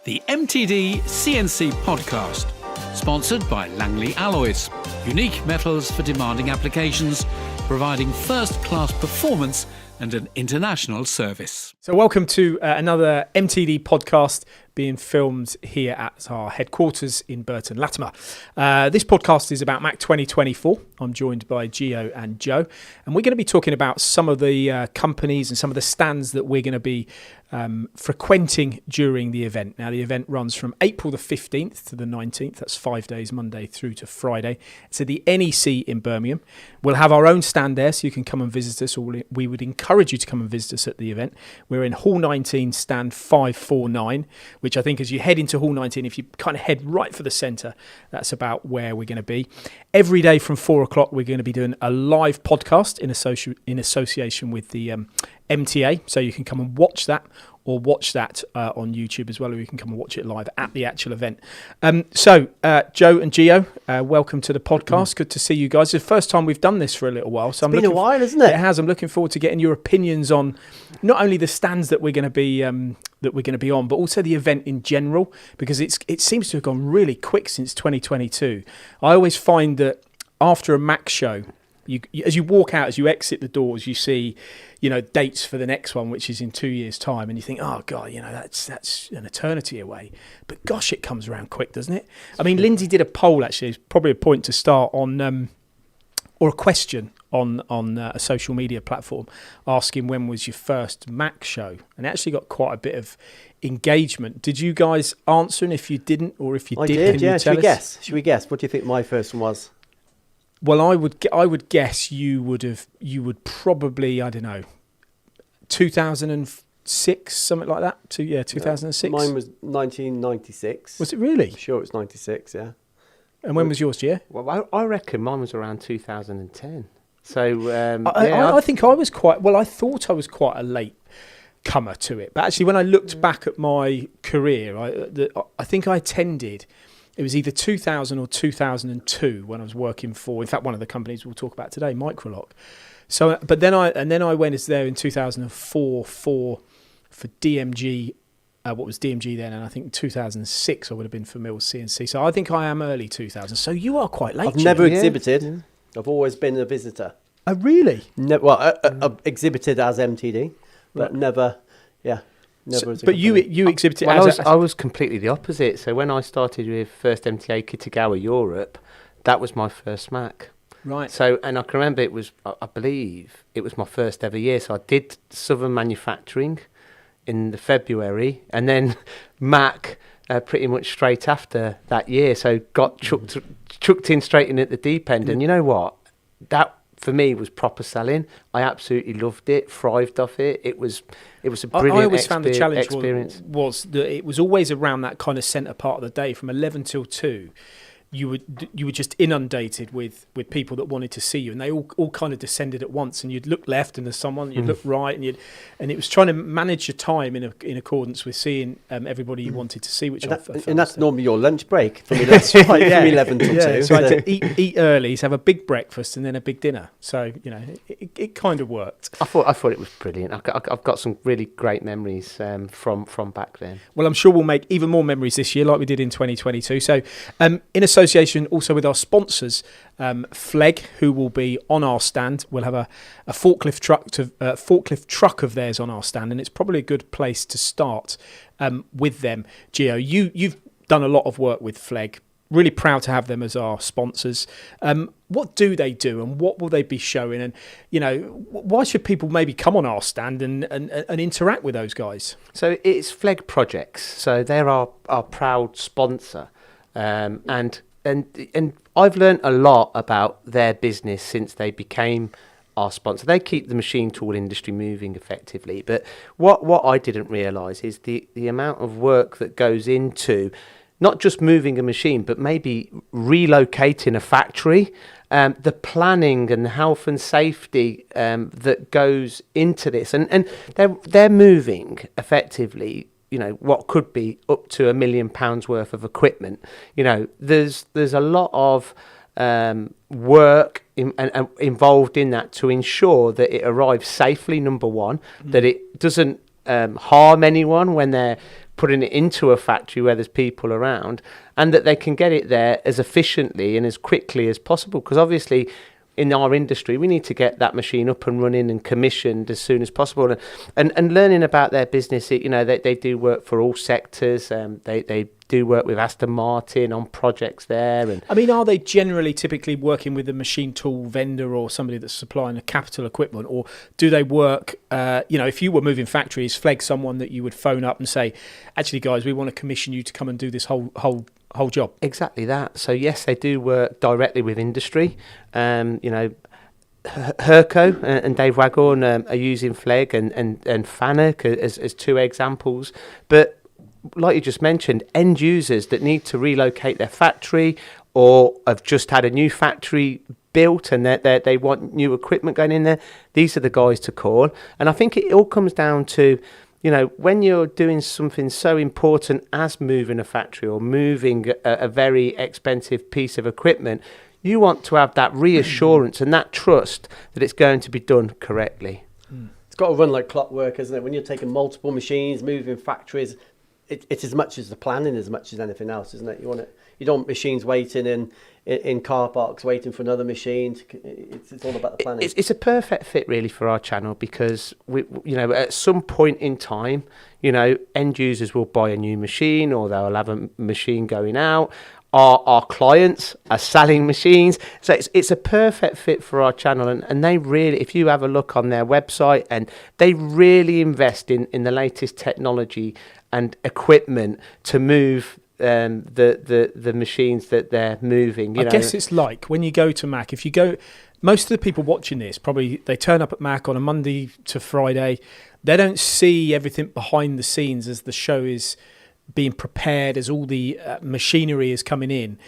The MTDCNC podcast, sponsored by Langley Alloys, unique metals for demanding applications, providing first-class performance and an international service. So welcome to another MTD podcast being filmed here at our headquarters in Burton, Latimer. This podcast is about MACH 2024. I'm joined by Gio and Joe, and we're going to be talking about some of the companies and some of the stands that we're going to be frequenting during the event. Now, the event runs from April the 15th to the 19th. That's 5 days, Monday through to Friday. It's at the NEC in Birmingham. We'll have our own stand there, so you can come and visit us, or we would encourage you to come and visit us at the event. We're in Hall 19, stand 549, which I think as you head into Hall 19, if you kind of head right for the centre, that's about where we're going to be. Every day from 4 o'clock, we're going to be doing a live podcast in association with the MTA, so you can come and watch that, or watch that on YouTube as well, or you can come and watch it live at the actual event. So, Joe and Gio, welcome to the podcast. Good to see you guys. It's the first time we've done this for a little while. So it's been a while, isn't it? It has. I'm looking forward to getting your opinions on not only the stands that we're going to be on, but also the event in general, because it seems to have gone really quick since 2022. I always find that after a MACH show, you, as you walk out, as you exit the doors, you see, dates for the next one, which is in 2 years' time, and you think, oh god, that's an eternity away. But gosh, it comes around quick, doesn't it? I mean, Lindsay did a poll, actually. It's probably a point to start on, or a question on a social media platform, asking when was your first MACH show, and it actually got quite a bit of engagement. Did you guys answer? And if you didn't, or if you I did, did. can Yeah. you tell us? Should we guess? What do you think my first one was? Well, I would guess you would probably, I don't know, 2006, something like that. 2006. Mine was 1996. Was it really? I'm sure it was 96, yeah. And when was yours, Gia? Well, I reckon mine was around 2010. So I think I was I thought I was quite a late comer to it. But actually, when I looked back at my career, I think I attended. It was either 2000 or 2002 when I was working for, in fact, one of the companies we'll talk about today, Microlock. So, but then I went as there in 2004 for DMG. What was DMG then? And I think 2006 I would have been for Mills CNC. So I think I am early 2000. So you are quite late. I've never exhibited. Yeah. I've always been a visitor. Oh, really? I've exhibited as MTD, but never. Never. But you exhibited. I was completely the opposite. So when I started with first MTA Kitagawa Europe, that was my first MACH. Right. So, and I can remember I believe it was my first ever year. So I did Southern Manufacturing in the February, and then MACH pretty much straight after that year. So got chucked in straight in at the deep end. And you know what? That for me was proper selling. I absolutely loved it, thrived off it. It was a brilliant I always found the challenge experience. Was that it was always around that kind of centre part of the day from 11 till 2. You were just inundated with people that wanted to see you, and they all kind of descended at once. And you'd look left, and there's someone. You'd look right, and it was trying to manage your time in accordance with seeing everybody you wanted to see. Which and that's normally your lunch break from 11, from 11 till 2. So I had to eat early, so have a big breakfast and then a big dinner. So it kind of worked. I thought it was brilliant. I've got some really great memories from back then. Well, I'm sure we'll make even more memories this year, like we did in 2022. So in association also with our sponsors, Flegg, who will be on our stand. We'll have a forklift truck of theirs on our stand, and it's probably a good place to start with them. Gio, you've done a lot of work with Flegg. Really proud to have them as our sponsors. What do they do, and what will they be showing? And why should people maybe come on our stand and interact with those guys? So it's Flegg Projects. So they're our proud sponsor, and I've learned a lot about their business since they became our sponsor. They keep the machine tool industry moving effectively. But what I didn't realise is the amount of work that goes into not just moving a machine, but maybe relocating a factory, the planning and the health and safety that goes into this. And they're moving effectively, what could be up to £1 million worth of equipment. There's a lot of work involved in that to ensure that it arrives safely, number one, that it doesn't harm anyone when they're putting it into a factory where there's people around, and that they can get it there as efficiently and as quickly as possible. Because obviously, in our industry, we need to get that machine up and running and commissioned as soon as possible. And learning about their business, they do work for all sectors. They do work with Aston Martin on projects there. And I mean, are they generally typically working with a machine tool vendor or somebody that's supplying a capital equipment, or do they work? If you were moving factories, flag someone that you would phone up and say, "Actually, guys, we want to commission you to come and do this whole job." Exactly that. So yes, they do work directly with industry. Herco and Dave Waghorn are using Fleg and Fanuc as two examples. But like you just mentioned, end users that need to relocate their factory or have just had a new factory built and they want new equipment going in there, these are the guys to call. And I think it all comes down to, when you're doing something so important as moving a factory or moving a very expensive piece of equipment, you want to have that reassurance and that trust that it's going to be done correctly. It's got to run like clockwork, isn't it? When you're taking multiple machines, moving factories, it's as much as the planning as much as anything else, isn't it? You don't want machines waiting in car parks waiting for another machine. It's all about the planning. It's a perfect fit really for our channel because we at some point in time, end users will buy a new machine or they'll have a machine going out. Our clients are selling machines, so it's a perfect fit for our channel, and they really, if you have a look on their website, and they really invest in the latest technology and equipment to move the machines that they're moving. I guess it's like when you go to MACH, if you go, most of the people watching this, probably they turn up at MACH on a Monday to Friday, they don't see everything behind the scenes as the show is being prepared, as all the machinery is coming in.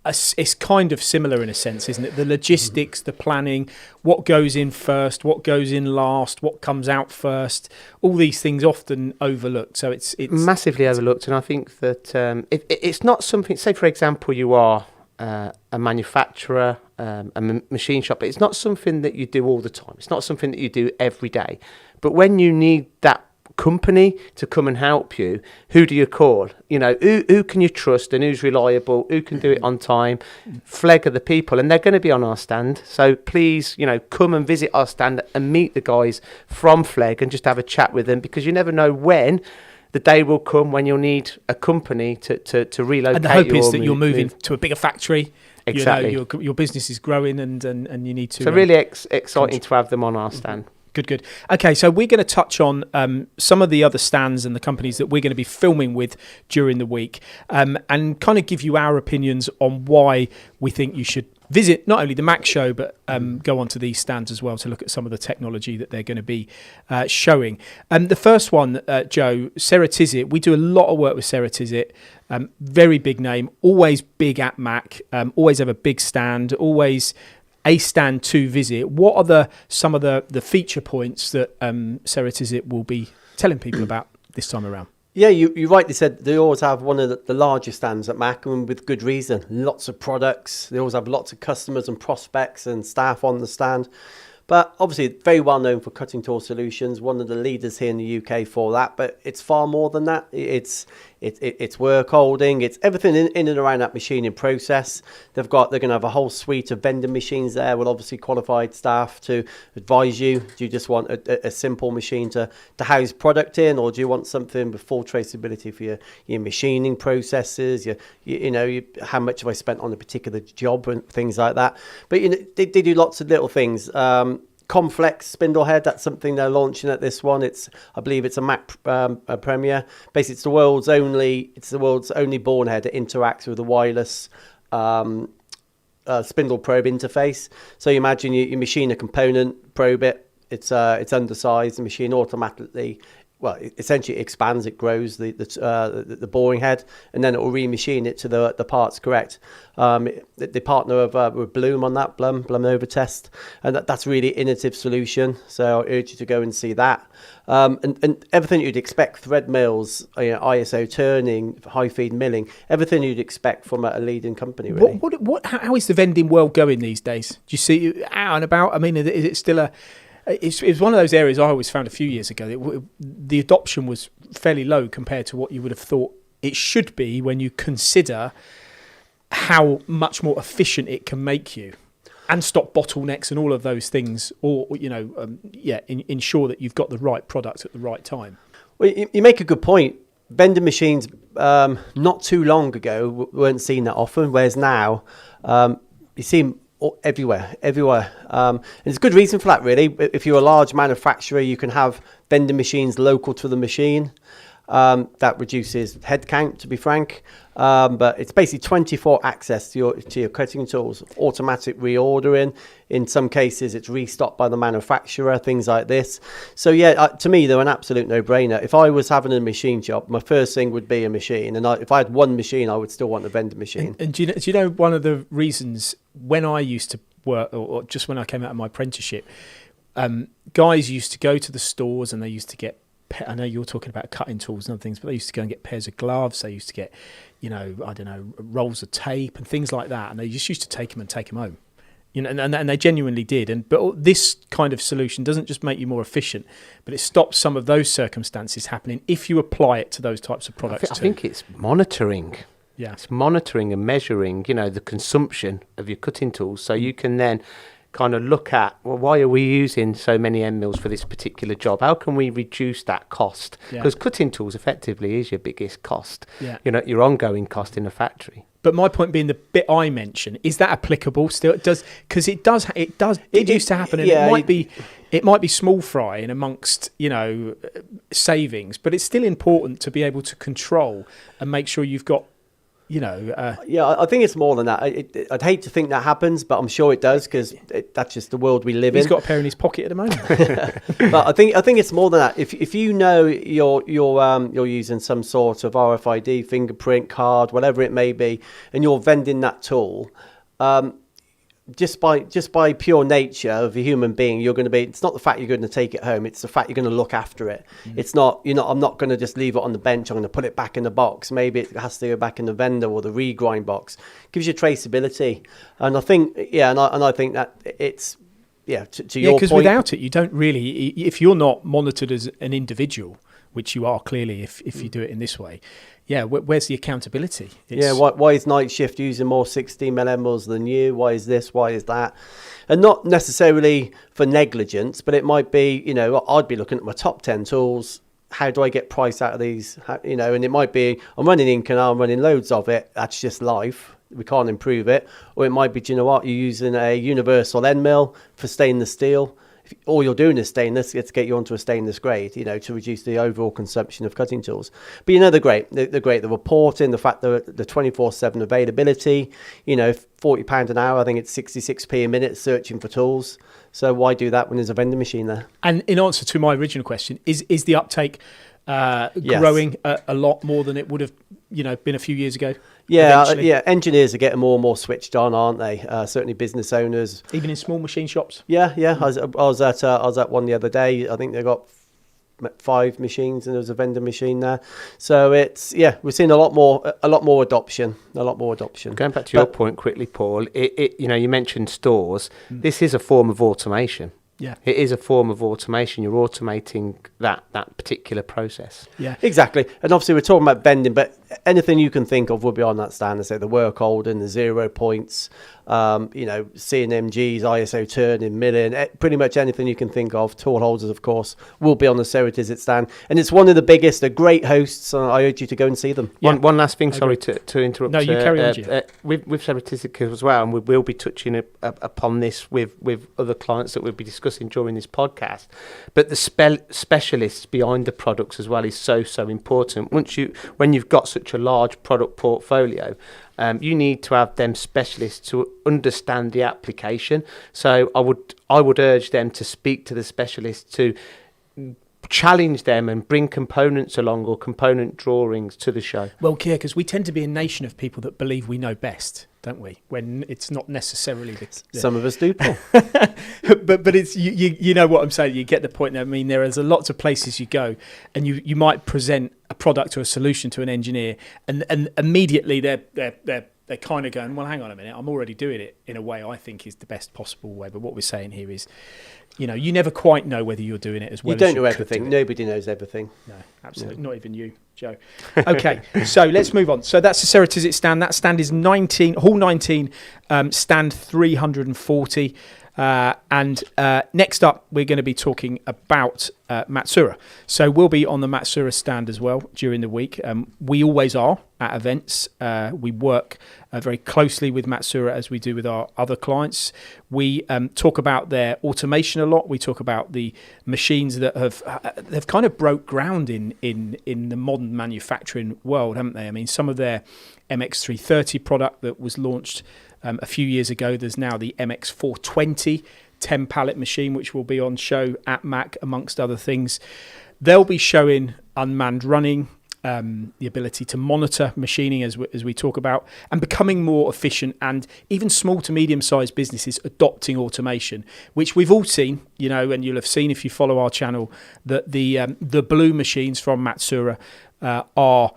It's kind of similar in a sense, isn't it? The logistics, the planning, what goes in first, what goes in last, what comes out first, all these things often overlooked. So it's massively overlooked. And I think that it's not something, say for example, you are a manufacturer, a machine shop, but it's not something that you do all the time. It's not something that you do every day. But when you need that company to come and help you, who do you call? Who can you trust and who's reliable, who can do it on time? Fleg are the people, and they're going to be on our stand, so please come and visit our stand and meet the guys from Fleg and just have a chat with them, because you never know when the day will come when you'll need a company to relocate. And the hope is that you're moving to a bigger factory. Exactly. Your business is growing and you need to. So really exciting to have them on our stand. Good. Okay, so we're going to touch on some of the other stands and the companies that we're going to be filming with during the week, and kind of give you our opinions on why we think you should visit not only the MACH show, but go on to these stands as well to look at some of the technology that they're going to be showing. The first one, Joe, Ceratizit. We do a lot of work with Ceratizit. Very big name, always big at MACH, always have a big stand, always a stand to visit. What are some of the feature points that Ceratizit will be telling people about this time around? Yeah, you rightly said they always have one of the largest stands at MACH, and with good reason. Lots of products. They always have lots of customers and prospects and staff on the stand. But obviously, very well known for cutting tool solutions. One of the leaders here in the UK for that. But it's far more than that. It's work holding. It's everything in and around that machining process. They're going to have a whole suite of vending machines there with obviously qualified staff to advise you. Do you just want a simple machine to house product in, or do you want something with full traceability for your machining processes? How much have I spent on a particular job and things like that. But they do lots of little things. Complex spindle head, that's something they're launching at this one. I believe it's a MACH premiere. Basically, it's the world's only board head that interacts with a wireless spindle probe interface. So you imagine you machine a component, probe it. It's undersized. The machine automatically, it essentially expands, it grows the boring head, and then it will remachine it to the parts correct. They partner with Bloom on that, Blum over test, and that's really innovative solution. So I urge you to go and see that. And everything you'd expect, thread mills, ISO turning, high feed milling, everything you'd expect from a leading company, really. How is the vending world going these days? Do you see out and about? I mean, is it still It's one of those areas I always found a few years ago that the adoption was fairly low compared to what you would have thought it should be when you consider how much more efficient it can make you and stop bottlenecks and all of those things, or ensure that you've got the right product at the right time. Well, you make a good point. Vending machines not too long ago weren't seen that often, whereas now you see them everywhere. And there's a good reason for that, really. If you're a large manufacturer, you can have vending machines local to the machine. That reduces headcount, to be frank, but it's basically 24 access to your cutting tools, automatic reordering. In some cases, it's restocked by the manufacturer, things like this. So to me, they're an absolute no-brainer. If I was having a machine shop, my first thing would be a machine, and if I had one machine, I would still want a vending machine. And do you know one of the reasons when I used to work, or just when I came out of my apprenticeship, guys used to go to the stores and they used to get, I know you're talking about cutting tools and other things, but they used to go and get pairs of gloves. They used to get, rolls of tape and things like that. And they just used to take them home, and they genuinely did. But this kind of solution doesn't just make you more efficient, but it stops some of those circumstances happening if you apply it to those types of products I think it's monitoring. Yeah. It's monitoring and measuring, the consumption of your cutting tools. So you can then kind of look at, well, why are we using so many end mills for this particular job? How can we reduce that cost? Because cutting tools effectively is your biggest cost, your ongoing cost in a factory. But my point being, the bit I mentioned, is that applicable still? It used to happen, and it might be small fry in amongst savings, but it's still important to be able to control and make sure you've got. I think it's more than that. I'd hate to think that happens, but I'm sure it does, because that's just the world we live in. He's got a pair in his pocket at the moment. But I think it's more than that. If you know you're using some sort of RFID, fingerprint card, whatever it may be, and you're vending that tool, just by pure nature of a human being, you're going to be. It's not the fact you're going to take it home; it's the fact you're going to look after it. It's not. I'm not going to just leave it on the bench. I'm going to put it back in the box. Maybe it has to go back in the vendor or the regrind box. Gives you traceability, and I think I think that it's to your point. Yeah, because without it, you don't really. If you're not monitored as an individual, which you are clearly, if you do it in this way. Yeah, where's the accountability? Why is night shift using more 16mm mills than you? Why is this? Why is that? And not necessarily for negligence, but it might be, I'd be looking at my top 10 tools. How do I get price out of these? And it might be, I'm running Incanal, I'm running loads of it. That's just life. We can't improve it. Or it might be, do you know what? You're using a universal end mill for stainless steel. If all you're doing is stainless, let's get you onto a stainless grade, to reduce the overall consumption of cutting tools. But they're great. They're great. The reporting, the fact that the 24/7 availability, £40 an hour, I think it's 66p a minute searching for tools. So why do that when there's a vending machine there? And in answer to my original question, is the uptake growing a lot more than it would have, been a few years ago? Yeah. Engineers are getting more and more switched on, aren't they? Certainly, business owners, even in small machine shops. Yeah. I was at one the other day. I think they got 5 machines, and there was a vending machine there. So we're seeing a lot more adoption. Going back to your point quickly, Paul. You mentioned stores. This is a form of automation. Yeah, it is a form of automation. You're automating that particular process. Yeah, exactly. And obviously, we're talking about vending, but anything you can think of will be on that stand. I say the work holding, the 0 points, CNMGs, ISO turning, milling, pretty much anything you can think of. Tool holders, of course, will be on the Ceratizit stand, and it's one of the biggest. They're great hosts. I urge you to go and see them. Yeah. One last thing. Sorry to interrupt. No, you carry on. With Ceratizit as well, and we will be touching upon this with other clients that we'll be discussing during this podcast. But the specialists behind the products as well is so important. When you've got such a large product portfolio, you need to have them specialists to understand the application. So I would urge them to speak to the specialists, to challenge them and bring components along or component drawings to the show. Well, yeah, because we tend to be a nation of people that believe we know best, don't we? When it's not necessarily some of us do, Paul. but it's you know what I'm saying. You get the point. I mean, there is lots of places you go, and you might present a product or a solution to an engineer, and immediately they're they're kind of going, well, hang on a minute, I'm already doing it in a way I think is the best possible way. But what we're saying here is, you never quite know whether you're doing it as well. You don't as you know could everything. do it. Nobody knows everything. No, absolutely. Not even you, Joe. Okay, so let's move on. So that's the Ceratizit stand. That stand is Hall 19, stand 340. And next up, we're going to be talking about Matsuura. So we'll be on the Matsuura stand as well during the week. We always are at events. We work very closely with Matsuura as we do with our other clients. We talk about their automation a lot. We talk about the machines that they've kind of broke ground in the modern manufacturing world, haven't they? I mean, some of their MX330 product that was launched a few years ago, there's now the MX420 10 pallet machine, which will be on show at MACH, amongst other things. They'll be showing unmanned running, the ability to monitor machining as we talk about, and becoming more efficient, and even small to medium-sized businesses adopting automation, which we've all seen, and you'll have seen if you follow our channel, that the blue machines from Matsuura are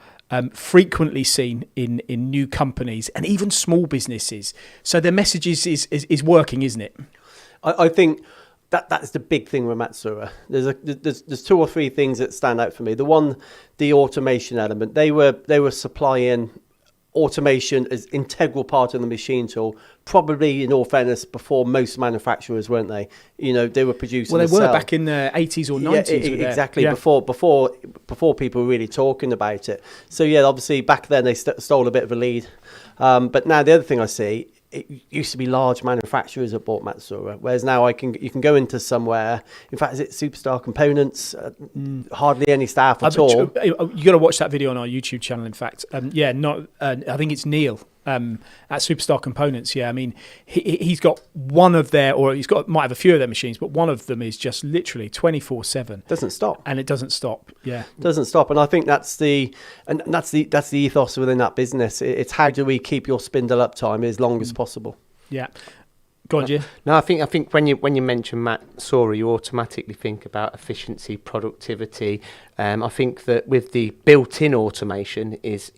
frequently seen in new companies and even small businesses. So their message is working, isn't it? I think that's the big thing with Matsuura. There's two or three things that stand out for me. The automation element. They were supplying automation as integral part of the machine tool, probably in all fairness before most manufacturers, weren't they? They were producing. Well, they were back in the 80s or 90s. Exactly. Yeah. Before people were really talking about it. So yeah, obviously back then they stole a bit of a lead. But now the other thing I see, it used to be large manufacturers that bought Matsuura, whereas now you can go into somewhere. In fact, is it Superstar Components? Hardly any staff at all. You got to watch that video on our YouTube channel. In fact, I think it's Neil at Superstar Components. Yeah, I mean, he's got one of might have a few of their machines, but one of them is just literally 24/7. Doesn't stop, and it doesn't stop. Yeah, doesn't stop. And I think that's the ethos within that business. It's how do we keep your spindle uptime as long as possible. Yeah. Go on, Jim. No, I think when you mention Matsuura, you automatically think about efficiency, productivity. I think that with the built-in automation is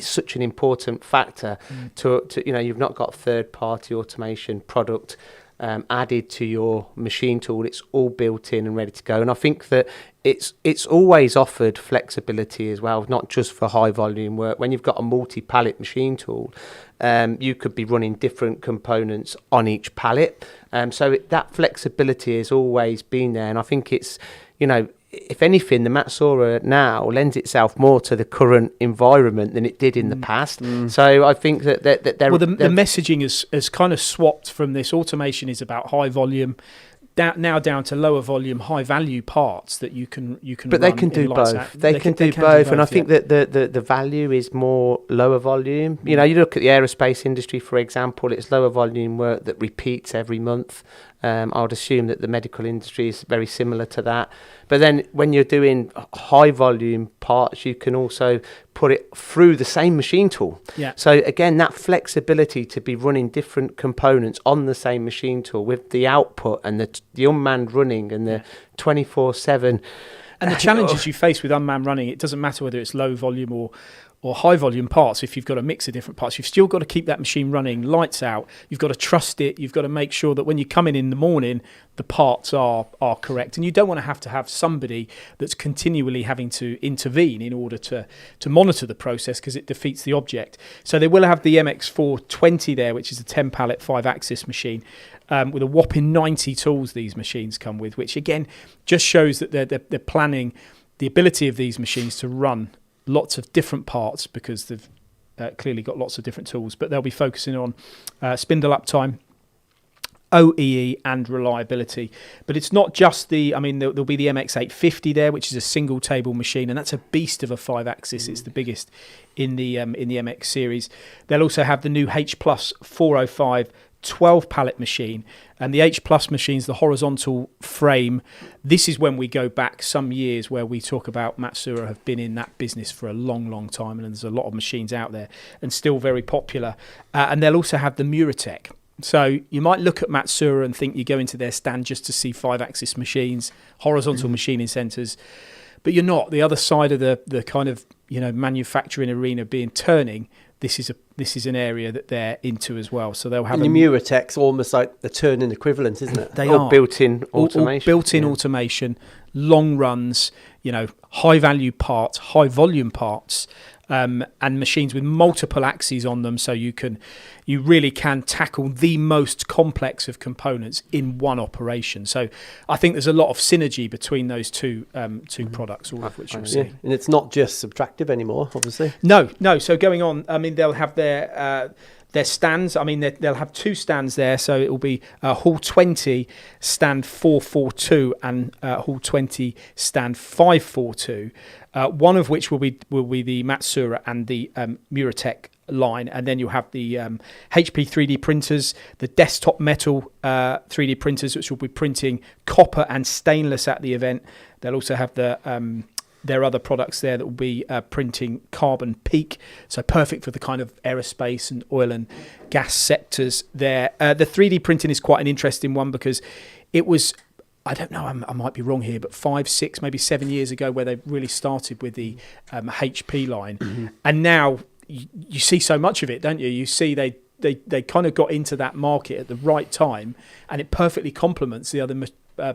such an important factor to you've not got third-party automation product added to your machine tool. It's all built in and ready to go. And I think that it's always offered flexibility as well, not just for high volume work. When you've got a multi-pallet machine tool, you could be running different components on each pallet. So that flexibility has always been there. And I think it's, if anything, the Matsuura now lends itself more to the current environment than it did in the past. So I think that the messaging has kind of swapped from this automation is about high volume down to lower volume, high value parts that you can. But they can do both. They can do both, and I think that the value is more lower volume. You look at the aerospace industry, for example. It's lower volume work that repeats every month. I would assume that the medical industry is very similar to that. But then when you're doing high volume parts, you can also put it through the same machine tool. Yeah. So again, that flexibility to be running different components on the same machine tool with the output and the unmanned running and the 24/7. And the challenges you face with unmanned running, it doesn't matter whether it's low volume or high volume parts. If you've got a mix of different parts, you've still got to keep that machine running, lights out. You've got to trust it. You've got to make sure that when you come in the morning, the parts are correct. And you don't want to have somebody that's continually having to intervene in order to monitor the process, because it defeats the object. So they will have the MX420 there, which is a 10 pallet 5-axis machine. With a whopping 90 tools these machines come with, which again just shows that they're planning the ability of these machines to run lots of different parts, because they've clearly got lots of different tools. But they'll be focusing on spindle uptime, OEE and reliability. But it's not just there'll be the MX850 there, which is a single table machine, and that's a beast of a 5-axis. It's the biggest in the MX series. They'll also have the new H Plus 405 12 pallet machine, and the H Plus machines, the horizontal frame. This is when we go back some years where we talk about Matsuura have been in that business for a long time, and there's a lot of machines out there and still very popular. And they'll also have the Muratech. So you might look at Matsuura and think you go into their stand just to see 5-axis machines, horizontal machining centres, but you're not. The other side of the kind of manufacturing arena being turning, this is an area that they're into as well. So they'll have and the Muratech's almost like the turning equivalent, isn't it? They all are built-in automation. All built-in automation, long runs, high value parts, high volume parts. And machines with multiple axes on them, so you really can tackle the most complex of components in one operation. So I think there's a lot of synergy between those two products, all of which you'll see. And it's not just subtractive anymore, obviously. No. So going on, I mean, they'll have their stands. I mean, they'll have two stands there. So it will be Hall 20 stand 442 and Hall 20 stand 542. One of which will be the Matsuura and the Muratech line, and then you'll have the HP 3D printers, the desktop metal 3D printers, which will be printing copper and stainless at the event. They'll also have their other products there that will be printing carbon peak, so perfect for the kind of aerospace and oil and gas sectors there. The 3D printing is quite an interesting one because it was, I don't know, I might be wrong here, but 5, 6, maybe 7 years ago where they really started with the HP line. And now you see so much of it, don't you? You see they kind of got into that market at the right time, and it perfectly complements the other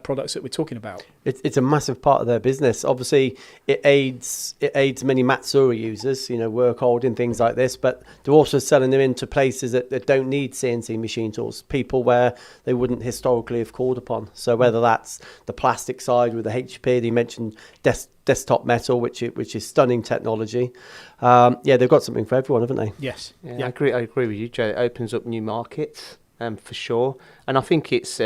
products that we're talking about. It's a massive part of their business. Obviously, it aids many Matsuura users, work holding, things like this, but they're also selling them into places that don't need CNC machine tools, people where they wouldn't historically have called upon. So whether that's the plastic side with the HP, they mentioned desktop metal, which is stunning technology. They've got something for everyone, haven't they? Yes. Yeah. I agree with you, Joe. It opens up new markets. For sure, and I think it's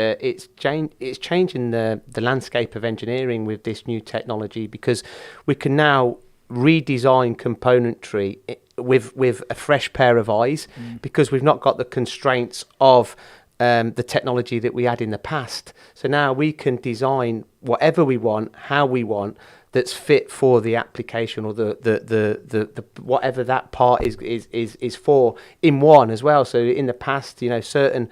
changing the landscape of engineering with this new technology, because we can now redesign componentry with a fresh pair of eyes, because we've not got the constraints of the technology that we had in the past. So now we can design whatever we want, how we want, that's fit for the application or the whatever that part is for in one as well. So in the past, certain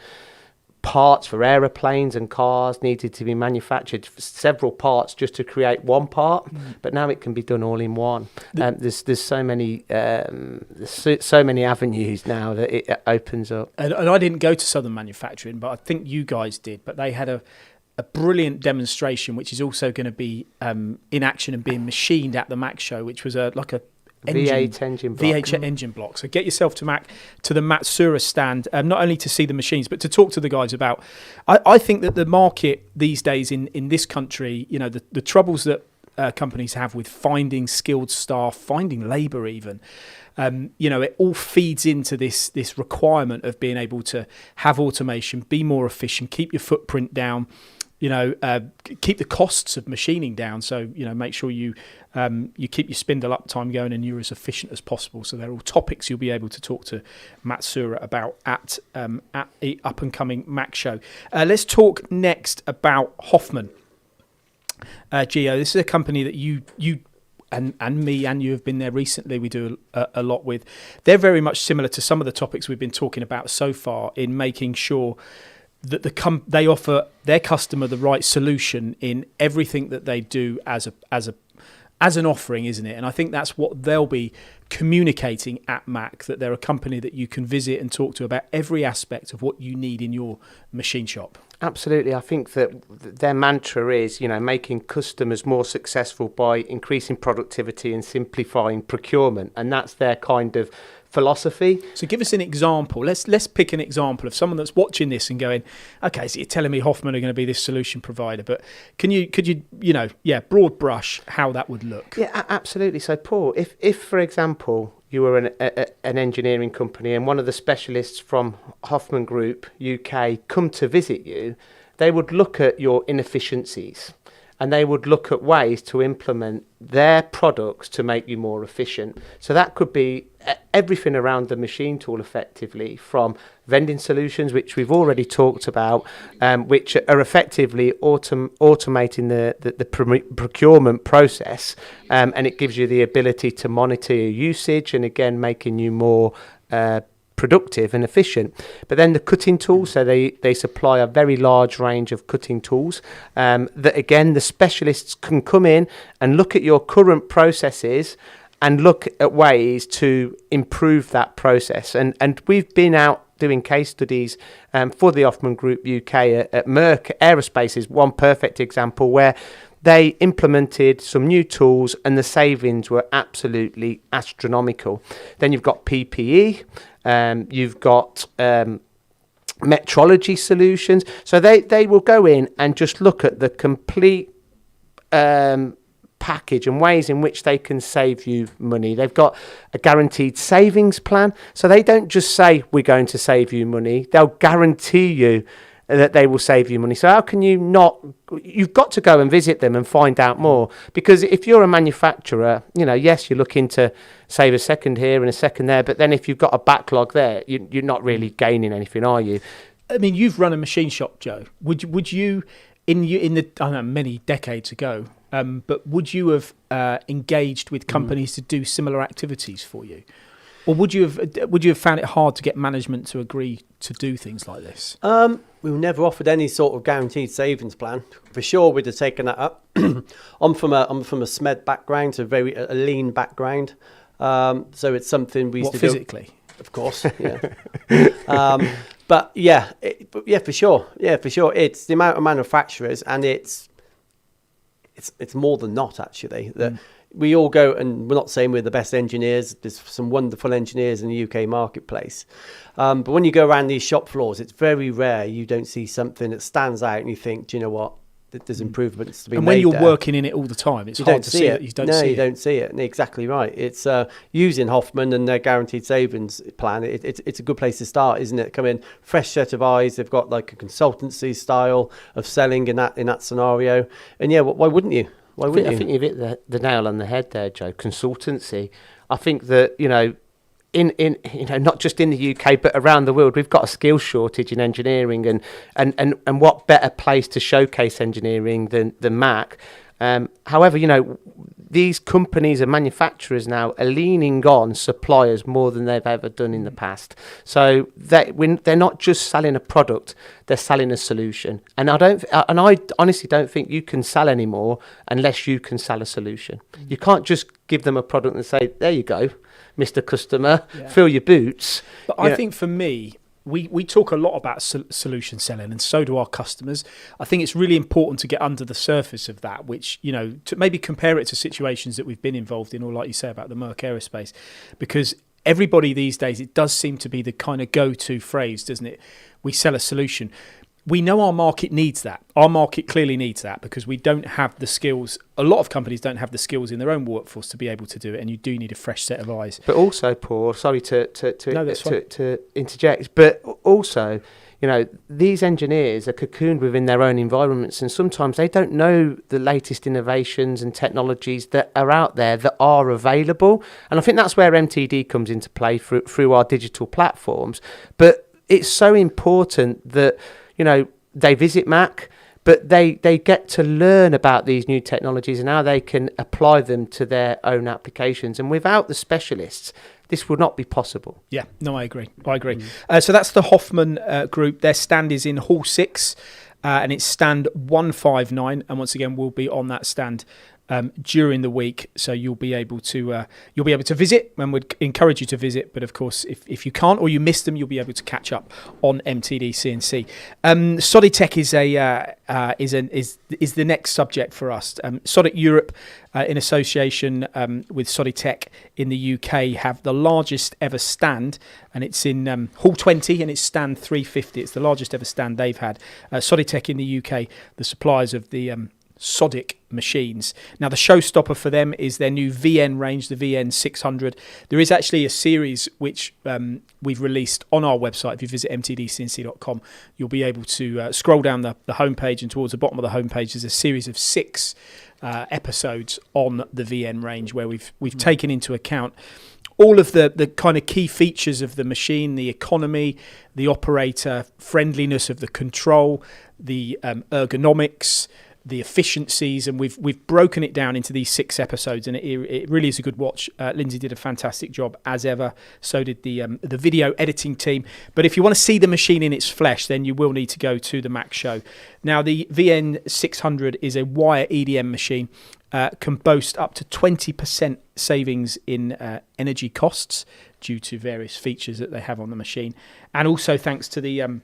parts for aeroplanes and cars needed to be manufactured, several parts just to create one part, but now it can be done all in one. There's so many avenues now that it opens up. And I didn't go to Southern Manufacturing, but I think you guys did. But they had a brilliant demonstration, which is also going to be in action and being machined at the MACH show, which was like a V8 engine block. V8 engine block. So get yourself to the Matsuura stand, not only to see the machines, but to talk to the guys about. I think that the market these days in this country, the troubles that companies have with finding skilled staff, finding labour even, it all feeds into this requirement of being able to have automation, be more efficient, keep your footprint down, keep the costs of machining down. So, make sure you keep your spindle uptime going and you're as efficient as possible. So they're all topics you'll be able to talk to Matsuura about at the up and coming MACH show. Let's talk next about Hoffman. Gio, this is a company that you and me and you have been there recently. We do a lot with. They're very much similar to some of the topics we've been talking about so far in making sure that they offer their customer the right solution in everything that they do as an offering, isn't it? And I think that's what they'll be communicating at MACH, that they're a company that you can visit and talk to about every aspect of what you need in your machine shop. Absolutely. I think that their mantra is, making customers more successful by increasing productivity and simplifying procurement. And that's their kind of philosophy. So give us an example. Let's pick an example of someone that's watching this and going, okay, so you're telling me Hoffman are going to be this solution provider, but could you broad brush how that would look? Yeah, absolutely. So Paul, if for example you were an engineering company and one of the specialists from Hoffman Group UK come to visit you, they would look at your inefficiencies and they would look at ways to implement their products to make you more efficient. So that could be everything around the machine tool, effectively, from vending solutions, which we've already talked about, which are effectively automating the procurement process, and it gives you the ability to monitor your usage and, again, making you more productive and efficient. But then the cutting tools, so they supply a very large range of cutting tools that, again, the specialists can come in and look at your current processes and look at ways to improve that process. And we've been out doing case studies for the Hoffman Group UK at Merck Aerospace is one perfect example where they implemented some new tools and the savings were absolutely astronomical. Then you've got PPE, you've got metrology solutions. So they will go in and just look at the complete package and ways in which they can save you money. They've got a guaranteed savings plan, so they don't just say we're going to save you money, they'll guarantee you that they will save you money. So how can you not? You've got to go and visit them and find out more, because if you're a manufacturer, yes, you're looking to save a second here and a second there, but then if you've got a backlog there, you're not really gaining anything, are you? I mean, you've run a machine shop, Joe. Would you in the I don't know, many decades ago, but would you have engaged with companies to do similar activities for you, or would you have found it hard to get management to agree to do things like this? We were never offered any sort of guaranteed savings plan. For sure, we'd have taken that up. I'm from a SMED background, so a lean background. So it's something we used to physically? do. Of course, yeah. But for sure. It's the amount of manufacturers, and it's more than not, actually. We all go, and we're not saying we're the best engineers. There's some wonderful engineers in the UK marketplace. But when you go around these shop floors, it's very rare you don't see something that stands out and you think, do you know what? There's improvements to be made. And when you're there. working in it all the time, it's hard to see it. You don't see it. Exactly right. It's using Hoffman and their guaranteed savings plan. It's a good place to start, isn't it? Come in, fresh set of eyes. They've got like a consultancy style of selling in that scenario. And why wouldn't you? I think you've hit the nail on the head there, Joe. Consultancy. I think that in not just in the UK but around the world, we've got a skills shortage in engineering, and what better place to showcase engineering than MACH. However, these companies and manufacturers now are leaning on suppliers more than they've ever done in the past. So they're not just selling a product; they're selling a solution. And I honestly don't think you can sell anymore unless you can sell a solution. You can't just give them a product and say, "There you go, Mr. Customer, fill your boots." But I think for me, we talk a lot about solution selling, and so do our customers. I think it's really important to get under the surface of that, which, to maybe compare it to situations that we've been involved in, or like you say about the Merck Aerospace, because everybody these days, it does seem to be the kind of go-to phrase, doesn't it? We sell a solution. We know our market needs that. Our market clearly needs that, because we don't have the skills. A lot of companies don't have the skills in their own workforce to be able to do it, and you do need a fresh set of eyes. But also, Paul, sorry to interject, but also, these engineers are cocooned within their own environments, and sometimes they don't know the latest innovations and technologies that are out there that are available. And I think that's where MTD comes into play through our digital platforms. But it's so important that they visit MACH, but they get to learn about these new technologies and how they can apply them to their own applications. And without the specialists, this would not be possible. Yeah, no, I agree. So that's the Hoffman Group. Their stand is in Hall 6, and it's stand 159. And once again, we'll be on that stand during the week, so you'll be able to visit, and would encourage you to visit. But of course, if you can't or you miss them, you'll be able to catch up on MTDCNC. Soditech is the next subject for us. Sodic Europe, in association with Soditech in the UK, have the largest ever stand, and it's in Hall 20, and it's stand 350. It's the largest ever stand they've had. Soditech in the UK, the suppliers of the Sodic machines. Now, the showstopper for them is their new VN range, the VN 600. There is actually a series which we've released on our website. If you visit mtdcnc.com, you'll be able to scroll down the homepage, and towards the bottom of the homepage is a series of 6 episodes on the VN range, where we've taken into account all of the kind of key features of the machine, the economy, the operator friendliness of the control, the ergonomics, the efficiencies, and we've broken it down into these 6 episodes, and it really is a good watch. Lindsay did a fantastic job as ever. So did the video editing team. But if you want to see the machine in its flesh, then you will need to go to the MACH show. Now, the VN600 is a wire EDM machine. Can boast up to 20% savings in energy costs due to various features that they have on the machine, and also thanks to the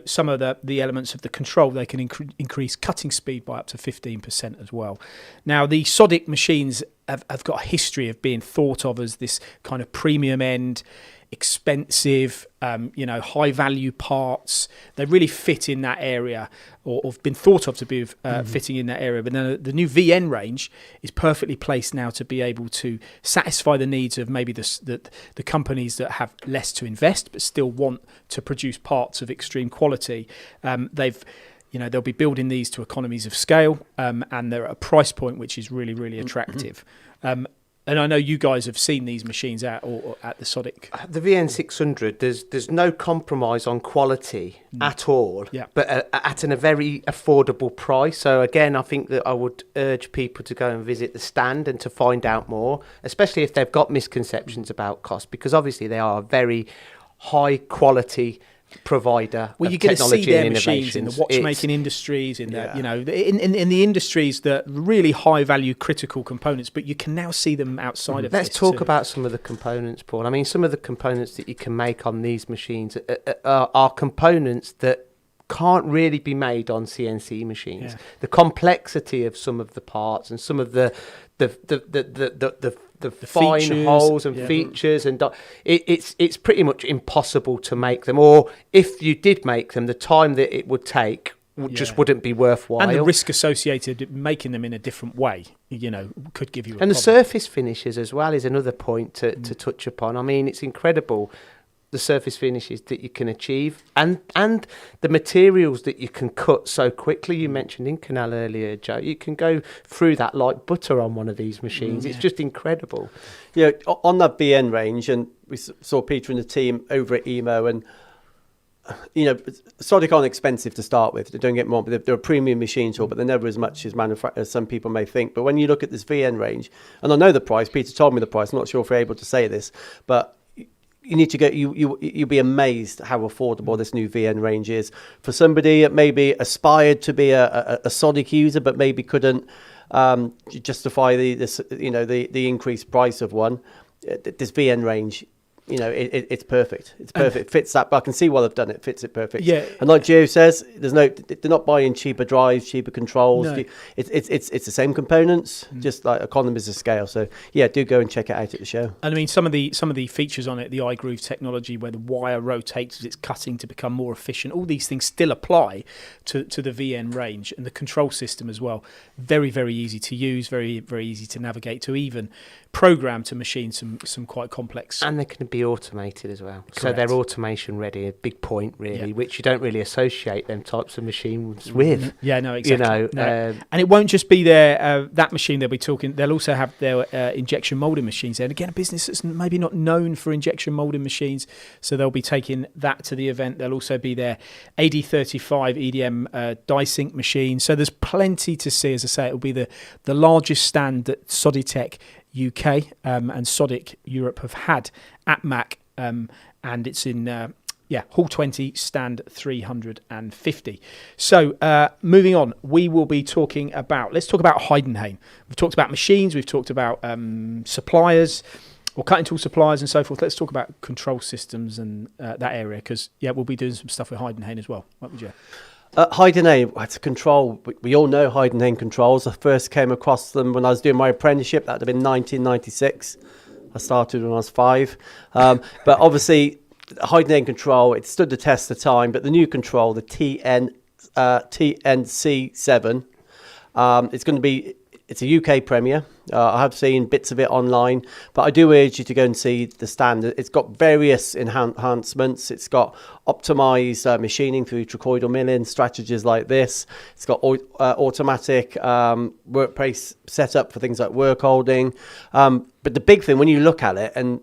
some of the elements of the control, they can increase cutting speed by up to 15% as well. Now, the Sodic machines have got a history of being thought of as this kind of premium end, expensive, high value parts. They really fit in that area, or have been thought of to be fitting in that area. But then the new VN range is perfectly placed now to be able to satisfy the needs of maybe the companies that have less to invest but still want to produce parts of extreme quality. They'll be building these to economies of scale, and they're at a price point which is really, really attractive. And I know you guys have seen these machines at the Sodic. The VN600, there's no compromise on quality at all, but at a very affordable price. So again, I think that I would urge people to go and visit the stand and to find out more, especially if they've got misconceptions about cost, because obviously they are a very high quality provider. Well, of you're going to see their machines in the innovations. watchmaking industries, in the industries that really high value critical components. But you can now see them outside of. Let's this talk too. about some of the components, Paul. I mean, some of the components that you can make on these machines are components that can't really be made on CNC machines. Yeah. The complexity of some of the parts and some of the fine features, holes and features, and it's pretty much impossible to make them. Or if you did make them, the time that it would take just wouldn't be worthwhile. And the risk associated with making them in a different way, could give you a problem. The surface finishes as well is another point to touch upon. I mean, it's incredible, the surface finishes that you can achieve, and the materials that you can cut so quickly. You mentioned Inconel earlier, Joe. You can go through that like butter on one of these machines. It's just incredible. Yeah, on that BN range, and we saw Peter and the team over at EMO, and Sodic aren't expensive to start with. Don't get me wrong, but they're a premium machine tool, but they're never as much as some people may think. But when you look at this VN range, and I know the price, Peter told me the price, I'm not sure if we're able to say this, but you need to go. You'll be amazed how affordable this new VN range is for somebody that maybe aspired to be a Sodic user, but maybe couldn't justify the increased price of one. This VN range, it's perfect. It's perfect. It fits that. But I can see why they've done it. Fits it perfect. Yeah. And like Gio says, they're not buying cheaper drives, cheaper controls. No. It's the same components, just like economies of scale. So yeah, do go and check it out at the show. And I mean, some of the features on it, the iGroove technology, where the wire rotates as it's cutting to become more efficient, all these things still apply to the VN range, and the control system as well. Very, very easy to use, very, very easy to navigate, to even program to machine some quite complex. And they can be automated as well. Correct. So they're automation ready, a big point really, which you don't really associate them types of machines with. Yeah, no, exactly. No. And it won't just be their that machine they'll be talking. They'll also have their injection molding machines there. And again, a business that's maybe not known for injection molding machines, so they'll be taking that to the event. There'll also be their AD35 EDM die sink machine. So there's plenty to see. As I say, it will be the largest stand that Soditech UK and Sodic Europe have had at MACH, and it's in Hall 20, stand 350. So moving on, we will be let's talk about Heidenhain. We've talked about machines, we've talked about suppliers, or cutting tool suppliers and so forth. Let's talk about control systems and that area, because we'll be doing some stuff with Heidenhain as well, won't we, Joe? Heidenhain, it's a control. We all know Heidenhain controls. I first came across them when I was doing my apprenticeship. That would have been 1996. I started when I was 5. But obviously, Heidenhain control, it stood the test of time. But the new control, the TNC7, it's a UK premiere. I have seen bits of it online, but I do urge you to go and see the stand. It's got various enhancements. It's got optimized machining through trochoidal milling, strategies like this. It's got automatic workplace setup for things like work holding. But the big thing, when you look at it, and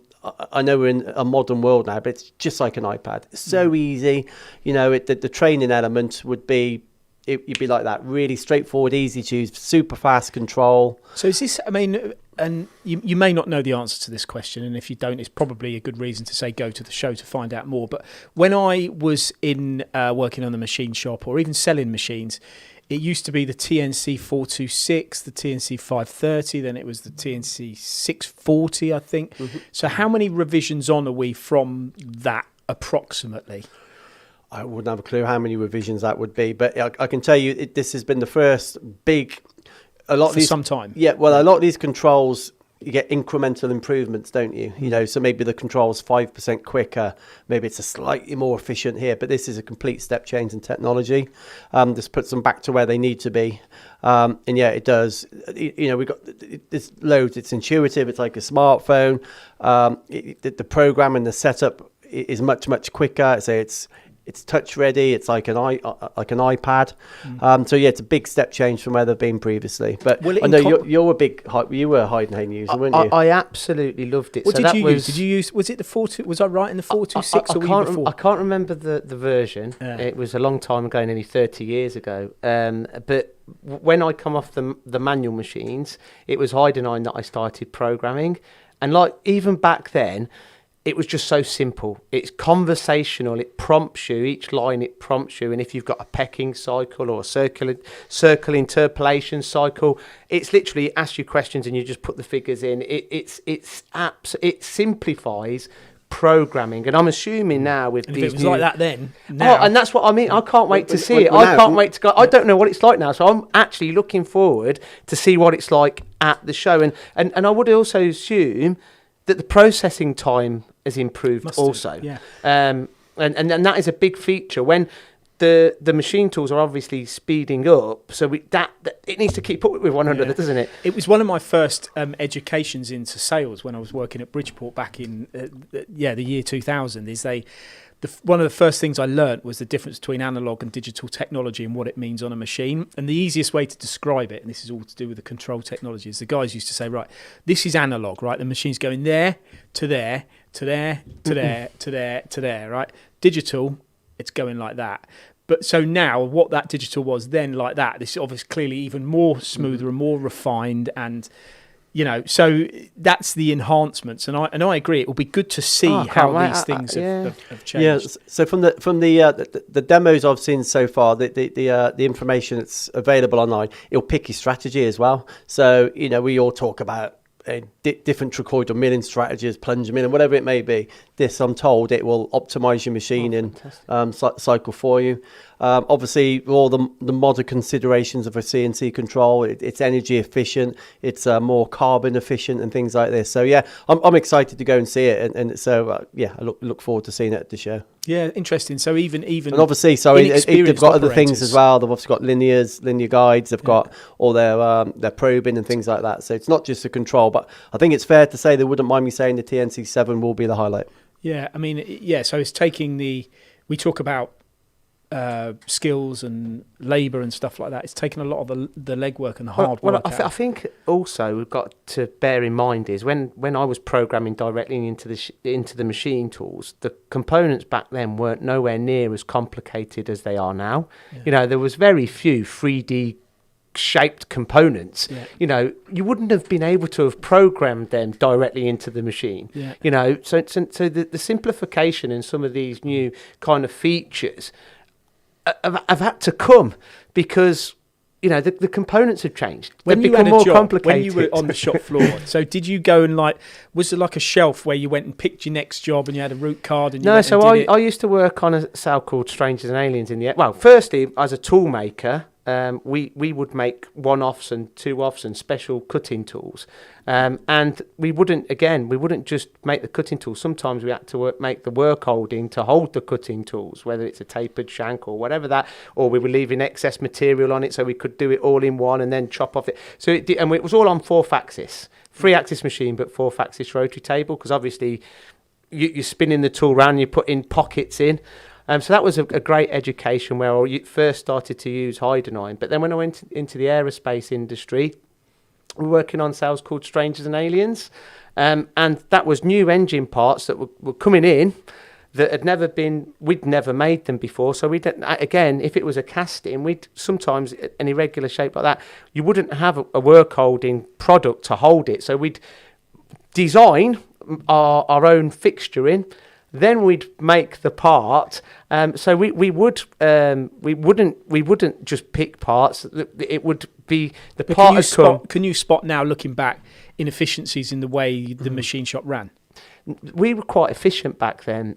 I know we're in a modern world now, but it's just like an iPad. It's so easy. The training element would be you'd be like that. Really straightforward, easy to use, super fast control. So is this, I mean, and you may not know the answer to this question, and if you don't, it's probably a good reason to say go to the show to find out more. But when I was in working on the machine shop or even selling machines, it used to be the TNC 426, the TNC 530, then it was the TNC 640, I think. Mm-hmm. So how many revisions on are we from that approximately? I wouldn't have a clue how many revisions that would be, but I can tell you this has been the first big. A lot for of these, some time. Yeah, well, a lot of these controls, you get incremental improvements, don't you? You know, so maybe the control's 5% quicker, maybe it's a slightly more efficient here, but this is a complete step change in technology. This puts them back to where they need to be. And yeah, it does. You know, we've got this loads. It's intuitive. It's like a smartphone. The program and the setup is much quicker. So it's touch ready. It's like an iPad. So yeah, it's a big step change from where they've been previously. But I know you were a Heidenhain user, weren't you? I absolutely loved it. What did you use? Did you use? Was it the 42? Was I right in the 426 or were you before? I can't remember the version. Yeah. It was a long time ago, nearly 30 years ago. But when I come off the manual machines, it was Heidenhain that I started programming, and like even back then. It was just so simple. It's conversational. It prompts you. Each line, it prompts you. And if you've got a pecking cycle or a circle interpolation cycle, it's literally asks you questions and you just put the figures in. It simplifies programming. And I'm assuming now with and these if it was like that then. Now, and that's what I mean. I can't wait to see it. I can't wait to go. I don't know what it's like now. So I'm actually looking forward to see what it's like at the show. And I would also assume that the processing time has improved also. Yeah. And that is a big feature when the machine tools are obviously speeding up, so that it needs to keep up with 100, doesn't it? It was one of my first educations into sales when I was working at Bridgeport back in the year 2000. One of the first things I learnt was the difference between analog and digital technology and what it means on a machine. And the easiest way to describe it, and this is all to do with the control technology, is the guys used to say, right, this is analog, right? The machine's going there, to there, to there, to there, to there, to there, right? Digital, it's going like that. But so now what that digital was then like that, this is obviously clearly even more smoother and more refined and... You know, so that's the enhancements, and I agree. It will be good to see how these things have changed. Yeah. So from the demos I've seen so far, the information that's available online, it'll pick your strategy as well. So you know, we all talk about different trochoidal milling strategies, plunger milling, whatever it may be. This, I'm told, it will optimize your machine cycle for you. Obviously, all the modern considerations of a CNC control, it's energy efficient, it's more carbon efficient and things like this. So yeah, I'm excited to go and see it, and so yeah, I look forward to seeing it at the show. Yeah, interesting. So even and obviously, they've got other things as well. They've obviously got linear guides. They've got all their probing and things like that. So it's not just a control, but I think it's fair to say they wouldn't mind me saying the TNC7 will be the highlight. Yeah, I mean, yeah. So it's taking we talk about skills and labour and stuff like that. It's taken a lot of the legwork and the hard work. I think also we've got to bear in mind is when I was programming directly into the machine tools, the components back then weren't nowhere near as complicated as they are now. Yeah. You know, there was very few 3D shaped components. Yeah. You know, you wouldn't have been able to have programmed them directly into the machine. Yeah. You know, so the simplification and some of these new kind of features have had to come because, you know, the components have changed. They've become more complicated. When you were on the shop floor, so did you go and was there like a shelf where you went and picked your next job and you had a route card? And I used to work on a cell called Strangers and Aliens firstly, as a tool maker, we would make one-offs and two-offs and special cutting tools. And we wouldn't just make the cutting tools. Sometimes we had to make the work holding to hold the cutting tools, whether it's a tapered shank or whatever that, or we were leaving excess material on it so we could do it all in one and then chop off it. So it was all on 4-axis, 3-axis machine, but 4-axis rotary table, because obviously you're spinning the tool around, you put in pockets in. So that was a great education where I first started to use Heidenhain. But then when I went into the aerospace industry, we were working on cells called Strangers and Aliens. And that was new engine parts that were coming in. that had never been, we'd never made them before. So again, if it was a casting, we'd sometimes an irregular shape like that, you wouldn't have a work holding product to hold it. So we'd design our own fixturing, then we'd make the part. So we wouldn't just pick parts. It would be the But part. can you spot now, looking back, inefficiencies in the way the machine shop ran? We were quite efficient back then.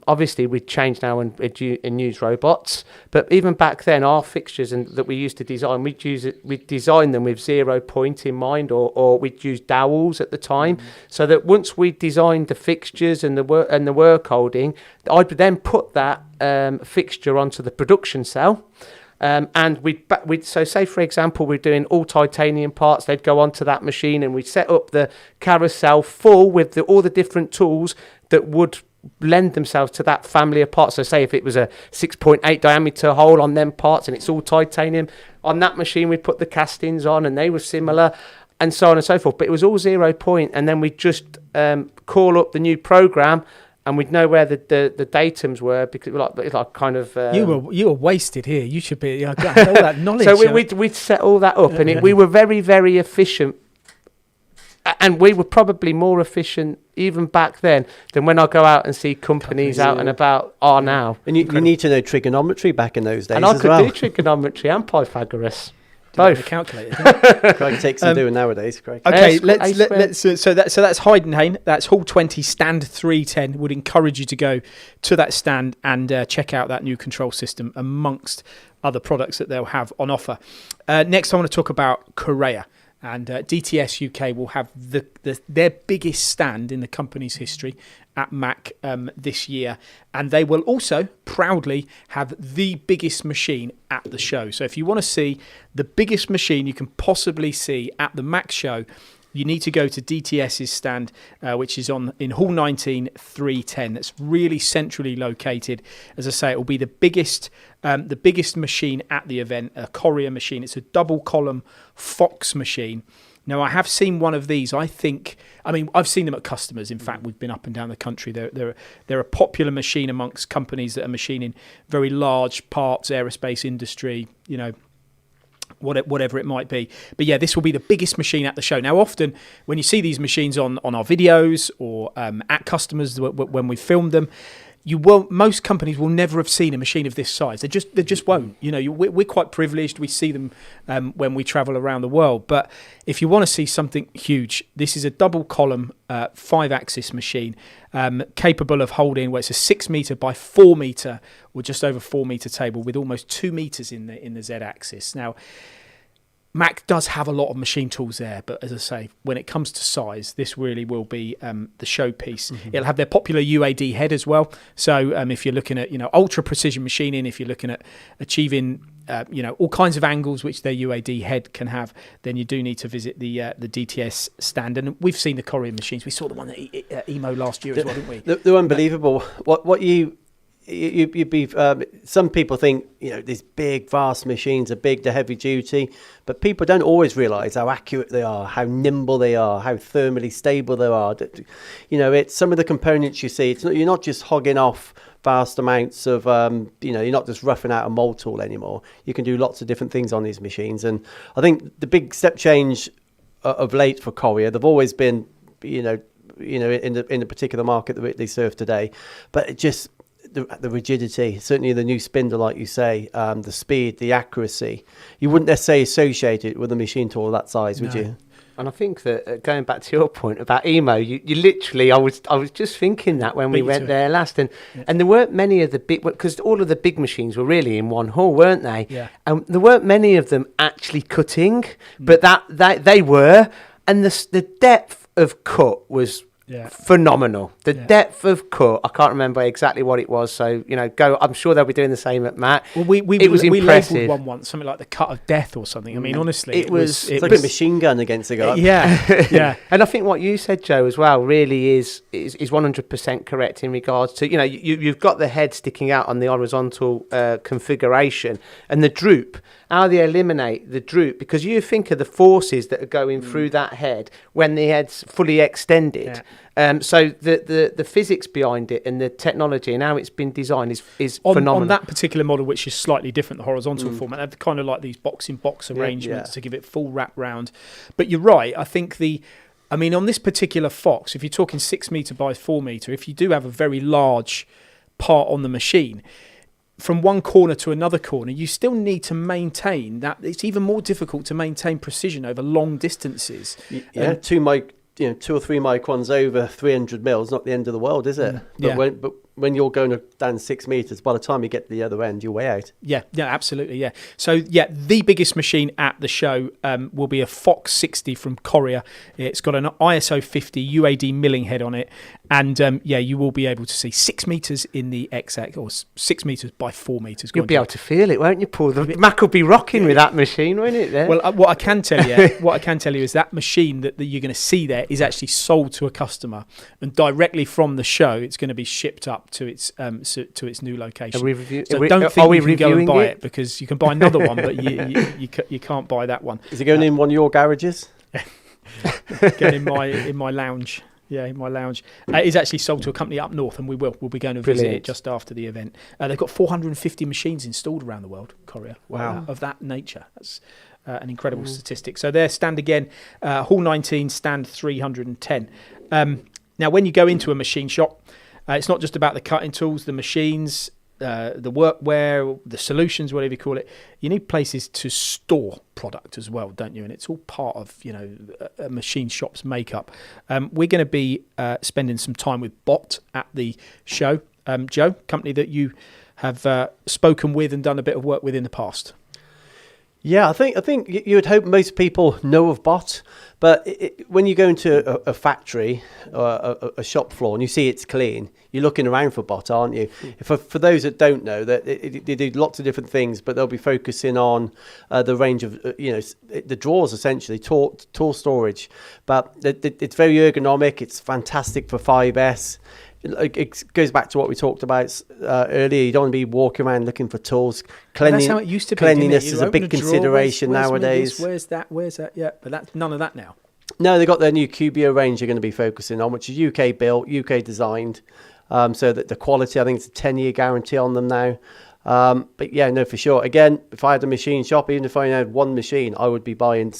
Obviously, we'd changed now and use robots. But even back then, our fixtures that we used to design, we'd design them with 0 point in mind, or we'd use dowels at the time. So that once we designed the fixtures and the work holding, I'd then put that fixture onto the production cell. And we'd so say, for example, we're doing all titanium parts, they'd go onto that machine, and we'd set up the carousel full with all the different tools that would lend themselves to that family of parts. So say if it was a 6.8 diameter hole on them parts and it's all titanium, on that machine we'd put the castings on and they were similar, and so on and so forth. But it was all 0 point, and then we'd just call up the new program, and we'd know where the datums were, because like kind of You were wasted here. You should be all that knowledge. So we'd set all that up, and we were very, very efficient, and we were probably more efficient even back then than when I go out and see companies out and about are now. And you need to know trigonometry back in those days, and I as could well. do trigonometry and Pythagoras. Both. Calculator. Craig takes some doing nowadays, Craig. Okay, let's so that's Heidenhain. That's Hall 20, stand 310. Would encourage you to go to that stand and check out that new control system amongst other products that they'll have on offer. Next, I want to talk about Korea. And DTS UK will have their biggest stand in the company's history at MACH this year. And they will also proudly have the biggest machine at the show. So if you want to see the biggest machine you can possibly see at the MACH show, you need to go to DTS's stand, which is in Hall 19, 310. That's really centrally located. As I say, it will be the biggest machine at the event, a Korea machine. It's a double column Fox machine. Now, I have seen one of these. I've seen them at customers. In fact, we've been up and down the country. They're a popular machine amongst companies that are machining very large parts, aerospace industry, whatever it might be. But yeah, this will be the biggest machine at the show. Now, often when you see these machines on our videos or at customers when we filmed them, most companies will never have seen a machine of this size. They just won't. We're quite privileged. We see them when we travel around the world. But if you want to see something huge, this is a double column 5-axis machine capable of holding, it's a 6 meter by 4 meter or just over 4 meter table with almost 2 meters in the Z-axis. Now, MACH does have a lot of machine tools there, but as I say, when it comes to size, this really will be the showpiece. Mm-hmm. It'll have their popular UAD head as well. So if you're looking at ultra precision machining, if you're looking at achieving all kinds of angles which their UAD head can have, then you do need to visit the DTS stand. And we've seen the Korean machines. We saw the one at EMO last year as well, didn't we? They're unbelievable. You'd be. Some people think these big, vast machines are big, they're heavy duty, but people don't always realise how accurate they are, how nimble they are, how thermally stable they are. It's some of the components you see. You're not just hogging off vast amounts of. You're not just roughing out a mold tool anymore. You can do lots of different things on these machines, and I think the big step change of late for Korea, they've always been, in the particular market that they serve today, but it just. The rigidity, certainly the new spindle, like you say, the speed, the accuracy, you wouldn't necessarily associate it with a machine tool that size, would you? And I think that going back to your point about EMO, you literally, I was just thinking that when we went there last, and there weren't many of the big, because all of the big machines were really in one hall, weren't they? Yeah. And there weren't many of them actually cutting, but that they were, and the depth of cut was. Yeah. Phenomenal. The depth of cut, I can't remember exactly what it was. So, I'm sure they'll be doing the same at MACH. Well, it was impressive. We labelled one once, something like the cut of death or something. I mean, honestly, it was like a machine gun against a guy. Yeah. And I think what you said, Joe, as well, really is 100% correct in regards to, you've got the head sticking out on the horizontal configuration and the droop. How they eliminate the droop, because you think of the forces that are going through that head when the head's fully extended. So the physics behind it and the technology and how it's been designed is phenomenal. On that particular model, which is slightly different, the horizontal format, they're kind of like these box-in-box arrangements to give it full wrap round. But you're right, I think on this particular Fox, if you're talking 6 metre by 4 metre, if you do have a very large part on the machine, from one corner to another corner, you still need to maintain that. It's even more difficult to maintain precision over long distances. Yeah, 2 or 3 microns over 300 mils, not the end of the world, is it? But when you're going down 6 meters, by the time you get to the other end, you're way out. Yeah, absolutely, yeah. So, the biggest machine at the show will be a Fox 60 from Korea. It's got an ISO 50 UAD milling head on it. And, you will be able to see 6 meters in the XX, or 6 meters by 4 meters. You'll be able to feel it, won't you, Paul? The Mac will be rocking with that machine, won't it? There? Well, what I can tell you is that machine that you're going to see there is actually sold to a customer, and directly from the show, it's going to be shipped up to its new location. Don't think you can go and buy it, because you can buy another one, but you can't buy that one. Is it going in one of your garages? Going in my lounge. Yeah, in my lounge. It's actually sold to a company up north, and we'll be going to visit it just after the event. They've got 450 machines installed around the world, Korea. Wow. Of that nature. That's an incredible statistic. So their stand again, Hall 19, stand 310. Now, when you go into a machine shop, it's not just about the cutting tools, the machines, the workwear, the solutions, whatever you call it. You need places to store product as well, don't you? And it's all part of a machine shop's makeup. We're going to be spending some time with Bot at the show. Joe, company that you have spoken with and done a bit of work with in the past. Yeah, I think you would hope most people know of Bot, but when you go into a factory or a shop floor and you see it's clean, you're looking around for Bot, aren't you? For those that don't know, that they do lots of different things, but they'll be focusing on the range of the drawers, essentially tool storage. But it's very ergonomic. It's fantastic for 5S. It goes back to what we talked about earlier. You don't want to be walking around looking for tools. That's how it used to be. Cleanliness is a big consideration nowadays. Where's that? Yeah, but that's none of that now. No, they've got their new Cubio range they're going to be focusing on, which is UK built, UK designed. So that the quality, I think it's a 10-year guarantee on them now. But yeah, no, for sure. Again, if I had a machine shop, even if I had one machine, I would be buying,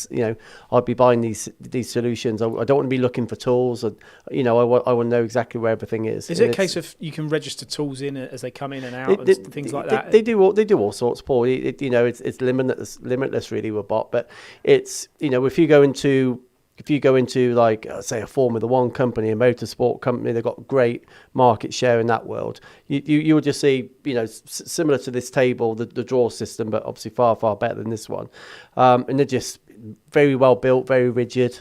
I'd be buying these solutions. I don't want to be looking for tools. I want to know exactly where everything is. Is it a case of you can register tools in as they come in and out and things like that? They do all sorts, Paul. It's limitless really with Bot. But it's, if you go into like, say, a Formula One company, a motorsport company, they've got great market share in that world. You will just see, similar to this table, the drawer system, but obviously far, far better than this one. And they're just very well built, very rigid.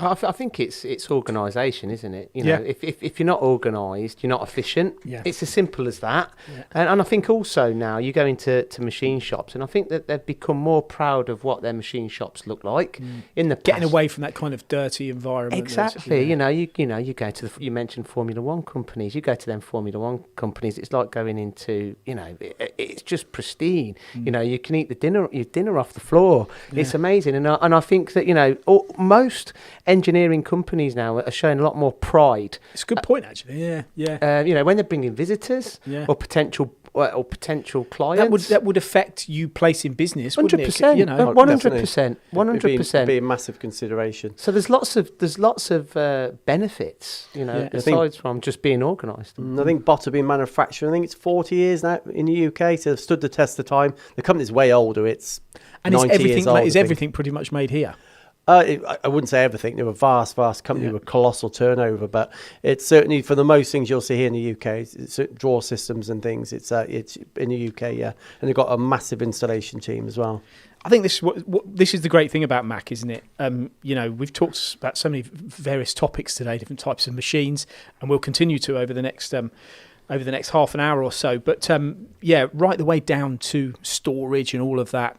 I think it's organisation, isn't it? If you're not organised, you're not efficient. Yeah. It's as simple as that. Yeah. And I think also now you go into machine shops, and I think that they've become more proud of what their machine shops look like in the past. Getting away from that kind of dirty environment. Exactly. You go to you mentioned Formula One companies. You go to them Formula One companies. It's like going into it's just pristine. You can eat your dinner off the floor. Yeah. It's amazing, and I think that most engineering companies now are showing a lot more pride. It's a good point, actually. Yeah. When they're bringing visitors or potential clients, Uh, that would affect you placing business. 100%. 100%. 100%. It'd be a massive consideration. So there's lots of benefits. Aside from just being organised. I think Bot have been manufacturing. I think it's 40 years now in the UK, so they've stood the test of time. The company's way older. It's 90 years old. Is everything pretty much made here? I wouldn't say everything. They're a vast company with colossal turnover, but it's certainly for the most things you'll see here in the UK. It's drawer systems and things. It's in the UK, and they've got a massive installation team as well. I think this is the great thing about MACH, isn't it? We've talked about so many various topics today, different types of machines, and we'll continue to over the next half an hour or so. But right the way down to storage and all of that.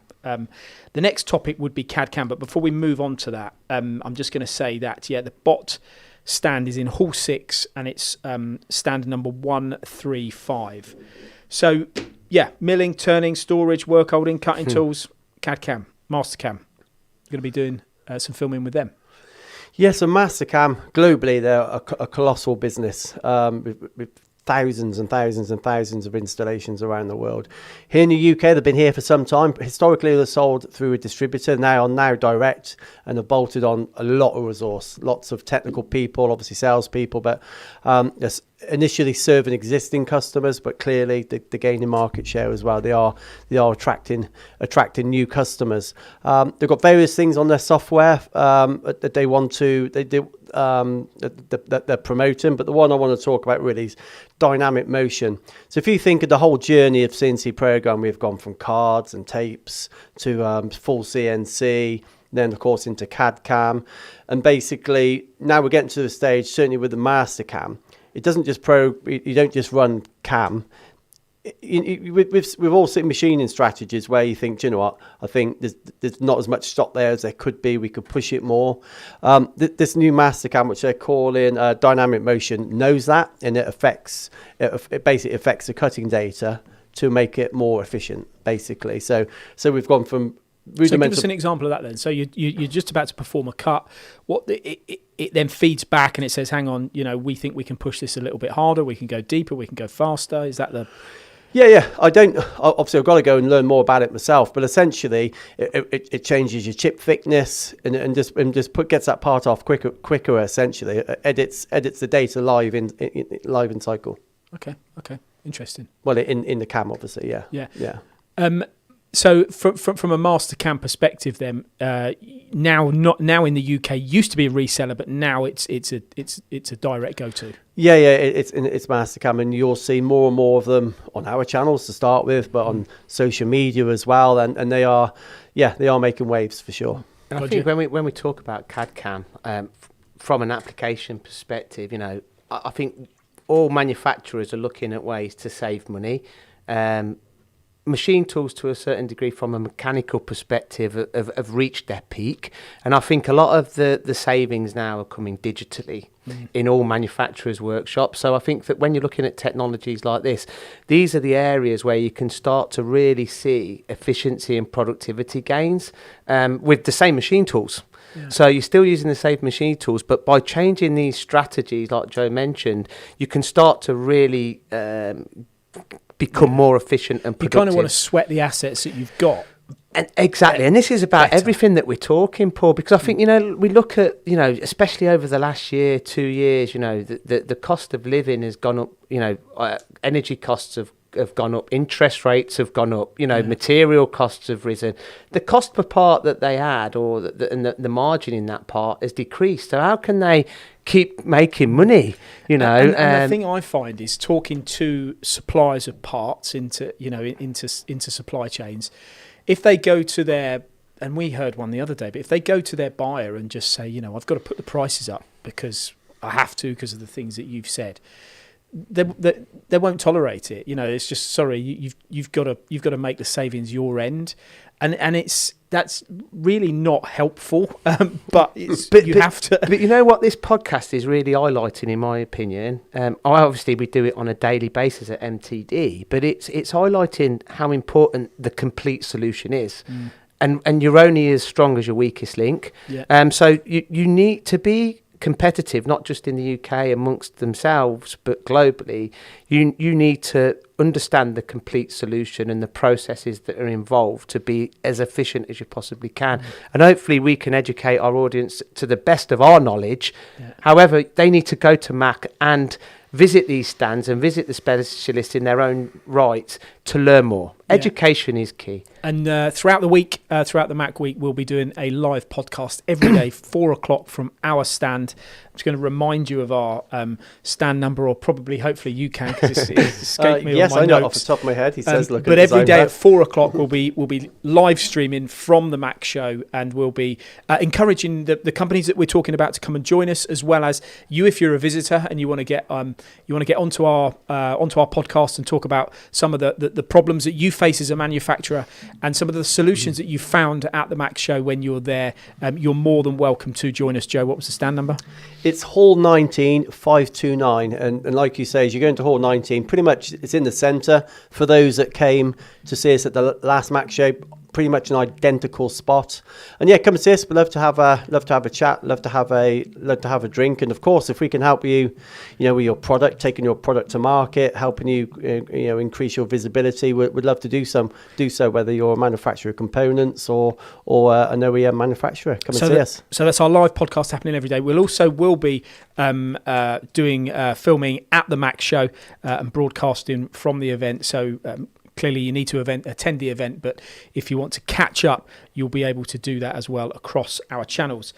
The next topic would be CAD/CAM, but before we move on to that, I'm just going to say that the Bot stand is in Hall 6 and it's stand number 135. So milling, turning, storage, work holding, cutting tools, CAD/CAM, Mastercam. Going to be doing some filming with them. Yeah, so Mastercam, globally, they're a colossal business with thousands and thousands and thousands of installations around the world. Here in the UK, they've been here for some time. Historically, they're sold through a distributor, now direct, and have bolted on a lot of resource, lots of technical people, obviously salespeople, but initially serving existing customers, but clearly they're gaining market share as well. They are attracting new customers. They've got various things on their software that they want to that they're promoting, but the one I want to talk about really is dynamic motion. So if you think of the whole journey of CNC program, we've gone from cards and tapes to full CNC, then of course into CAD CAM, and basically now we're getting to the stage, certainly with the Mastercam, it doesn't just you don't just run CAM. We've all seen machining strategies where you think, do you know what, I think there's not as much stock there as there could be. We could push it more. This new Mastercam, which they're calling dynamic motion, knows that, and it basically affects the cutting data to make it more efficient, basically. So we've gone from So give us an example of that then. So you're just about to perform a cut. It then feeds back and it says, hang on, we think we can push this a little bit harder. We can go deeper. We can go faster. Is that the... Yeah. Obviously, I've got to go and learn more about it myself. But essentially, it changes your chip thickness and gets that part off quicker. Essentially, edits the data live in cycle. Okay. Interesting. Well, in the CAM, obviously, yeah. So from a Mastercam perspective, then now in the UK used to be a reseller, but now it's a direct go-to. Yeah, it's Mastercam, and you'll see more and more of them on our channels to start with, but on social media as well, and they are making waves for sure. And I think when we talk about CAD CAM from an application perspective, I think all manufacturers are looking at ways to save money. Machine tools, to a certain degree, from a mechanical perspective, have reached their peak, and I think a lot of the savings now are coming digitally in all manufacturers' workshops. So I think that when you're looking at technologies like this, these are the areas where you can start to really see efficiency and productivity gains with the same machine tools. Yeah. So you're still using the same machine tools, but by changing these strategies, like Joe mentioned, you can start to really become more efficient and productive. You kind of want to sweat the assets that you've got. And exactly. And this is about everything that we're talking, Paul, because I think, we look at, especially over the last year, 2 years, the cost of living has gone up, energy costs have gone up, interest rates have gone up, material costs have risen. The cost per part that they had, or the margin in that part, has decreased. So how can they keep making money? And the thing I find is talking to suppliers of parts into supply chains. If they go to their, and we heard one the other day, but if they go to their buyer and just say, I've got to put the prices up because I have to, because of the things that you've said, they won't tolerate it. It's just, sorry, you've got to make the savings your end, and that's really not helpful. But you have to. But you know what this podcast is really highlighting, in my opinion. Obviously we do it on a daily basis at MTD, but it's highlighting how important the complete solution is. And you're only as strong as your weakest link. Yeah. So you need to be competitive, not just in the UK amongst themselves, but globally. You need to understand the complete solution and the processes that are involved to be as efficient as you possibly can. And hopefully we can educate our audience to the best of our knowledge. Yeah. However, they need to go to MACH and visit these stands and visit the specialists in their own right to learn more. Yeah. Education is key. And throughout the week, throughout the MACH week, we'll be doing a live podcast every day, 4:00 from our stand. I'm just going to remind you of our stand number, or probably, hopefully you can, because it's escaped me yes, on my I know notes. off the top of my head. He says, look. But every day at 4:00 we'll be live streaming from the MACH show, and we'll be encouraging the companies that we're talking about to come and join us, as well as you, if you're a visitor and you want to get onto our podcast and talk about some of the problems that you face as a manufacturer and some of the solutions that you found at the MACH show when you're there. You're more than welcome to join us. Joe, what was the stand number? It's Hall 19 529, and like you say, as you go into Hall 19, pretty much it's in the centre. For those that came to see us at the last MACH show, pretty much an identical spot. And yeah, come and see us. We'd love to have a chat, love to have a drink. And of course, if we can help you, with your product, taking your product to market, helping you, increase your visibility, we'd love to do so. Whether you're a manufacturer of components or an OEM manufacturer, come and see us. So that's our live podcast happening every day. We'll be doing filming at the MACH show and broadcasting from the event. So clearly you need to attend the event, but if you want to catch up, you'll be able to do that as well across our channels.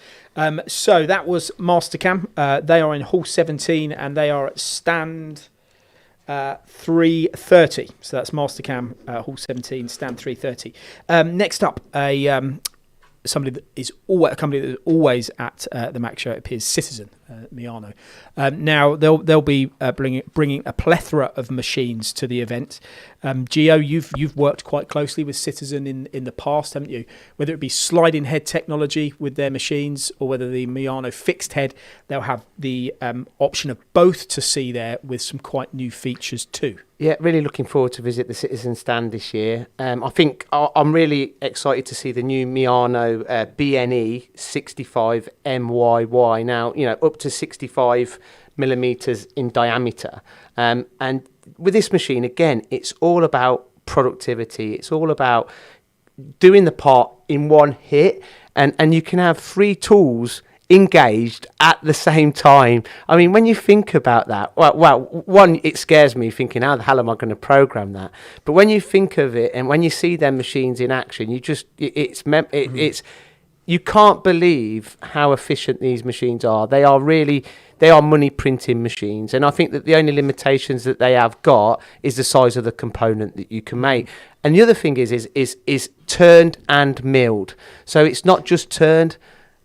So that was Mastercam. They are in Hall 17 and they are at stand 330. So that's Mastercam, Hall 17, stand 330. Next up, a company that is always at the MACH show, it appears, Citizen, Miano. Now they'll be bringing a plethora of machines to the event. Gio, you've worked quite closely with Citizen in the past, haven't you? Whether it be sliding head technology with their machines or whether the Miano fixed head, they'll have the option of both to see there with some quite new features too. Yeah, really looking forward to visit the Citizen stand this year. I think I'm really excited to see the new Miano BNE 65 MYY. Now, up to 65 millimeters in diameter. And with this machine, again, it's all about productivity. It's all about doing the part in one hit. And you can have 3 tools engaged at the same time. I mean, when you think about that, well, one, it scares me thinking, how the hell am I going to program that? But when you think of it and when you see them machines in action, it's you can't believe how efficient these machines are. They are money printing machines, and I think that the only limitations that they have got is the size of the component that you can make. And the other thing is turned and milled. So it's not just turned,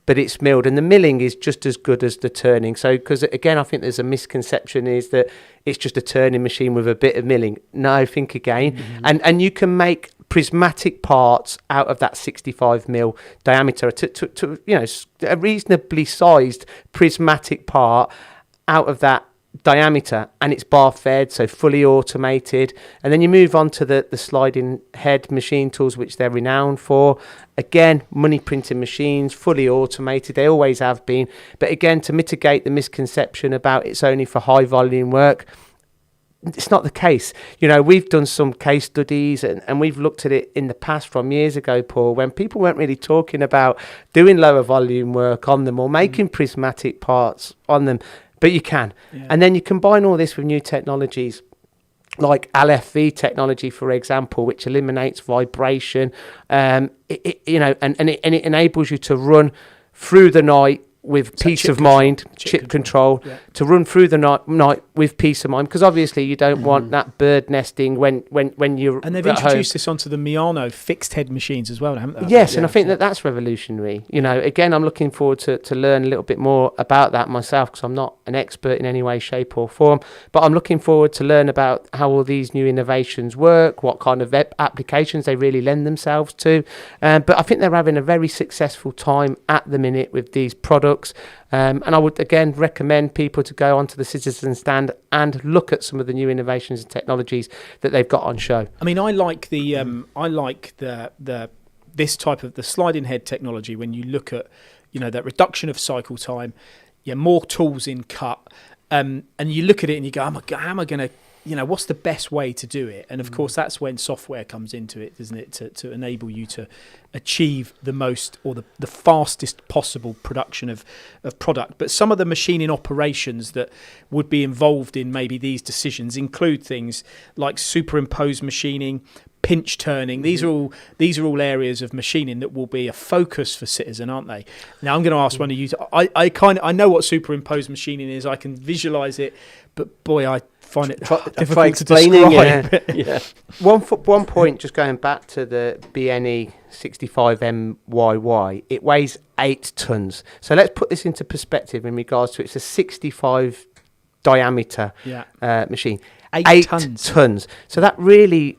but it's milled, and the milling is just as good as the turning. So, because again, I think there's a misconception is that it's just a turning machine with a bit of milling. No, think again. Mm-hmm. And you can make prismatic parts out of that 65 mil diameter to a reasonably sized prismatic part out of that diameter, and it's bar fed, so fully automated. And then you move on to the sliding head machine tools, which they're renowned for. Again, money printing machines, fully automated. They always have been. But again, to mitigate the misconception about it's only for high volume work, it's not the case. We've done some case studies and we've looked at it in the past from years ago, Paul, when people weren't really talking about doing lower volume work on them or making prismatic parts on them. But you can. Yeah. And then you combine all this with new technologies like LFV technology, for example, which eliminates vibration, it enables you to run through the night with peace of mind, chip control, to run through the night with peace of mind, because obviously you don't want that bird nesting when you're and they've introduced this onto the Miano fixed head machines as well, haven't they? Yes, and I think that's revolutionary. Again, I'm looking forward to learn a little bit more about that myself, because I'm not an expert in any way, shape or form, but I'm looking forward to learn about how all these new innovations work, what kind of applications they really lend themselves to. But I think they're having a very successful time at the minute with these products. And I would again recommend people to go onto the Citizen stand and look at some of the new innovations and technologies that they've got on show. I mean, I like this type of the sliding head technology. When you look at that reduction of cycle time, more tools in cut, and you look at it and you go, how am I going to? What's the best way to do it? And of course, that's when software comes into it, doesn't it? To enable you to achieve the most or the fastest possible production of product. But some of the machining operations that would be involved in maybe these decisions include things like superimposed machining, pinch turning. These are all areas of machining that will be a focus for Citizen, aren't they? Now I'm going to ask one of you. I know what superimposed machining is. I can visualize it, but boy, I find it difficult to describe. Yeah. One point, just going back to the BNE 65 MYY, it weighs 8 tons. So let's put this into perspective in regards to it's a 65 diameter machine. 8 tons. So that really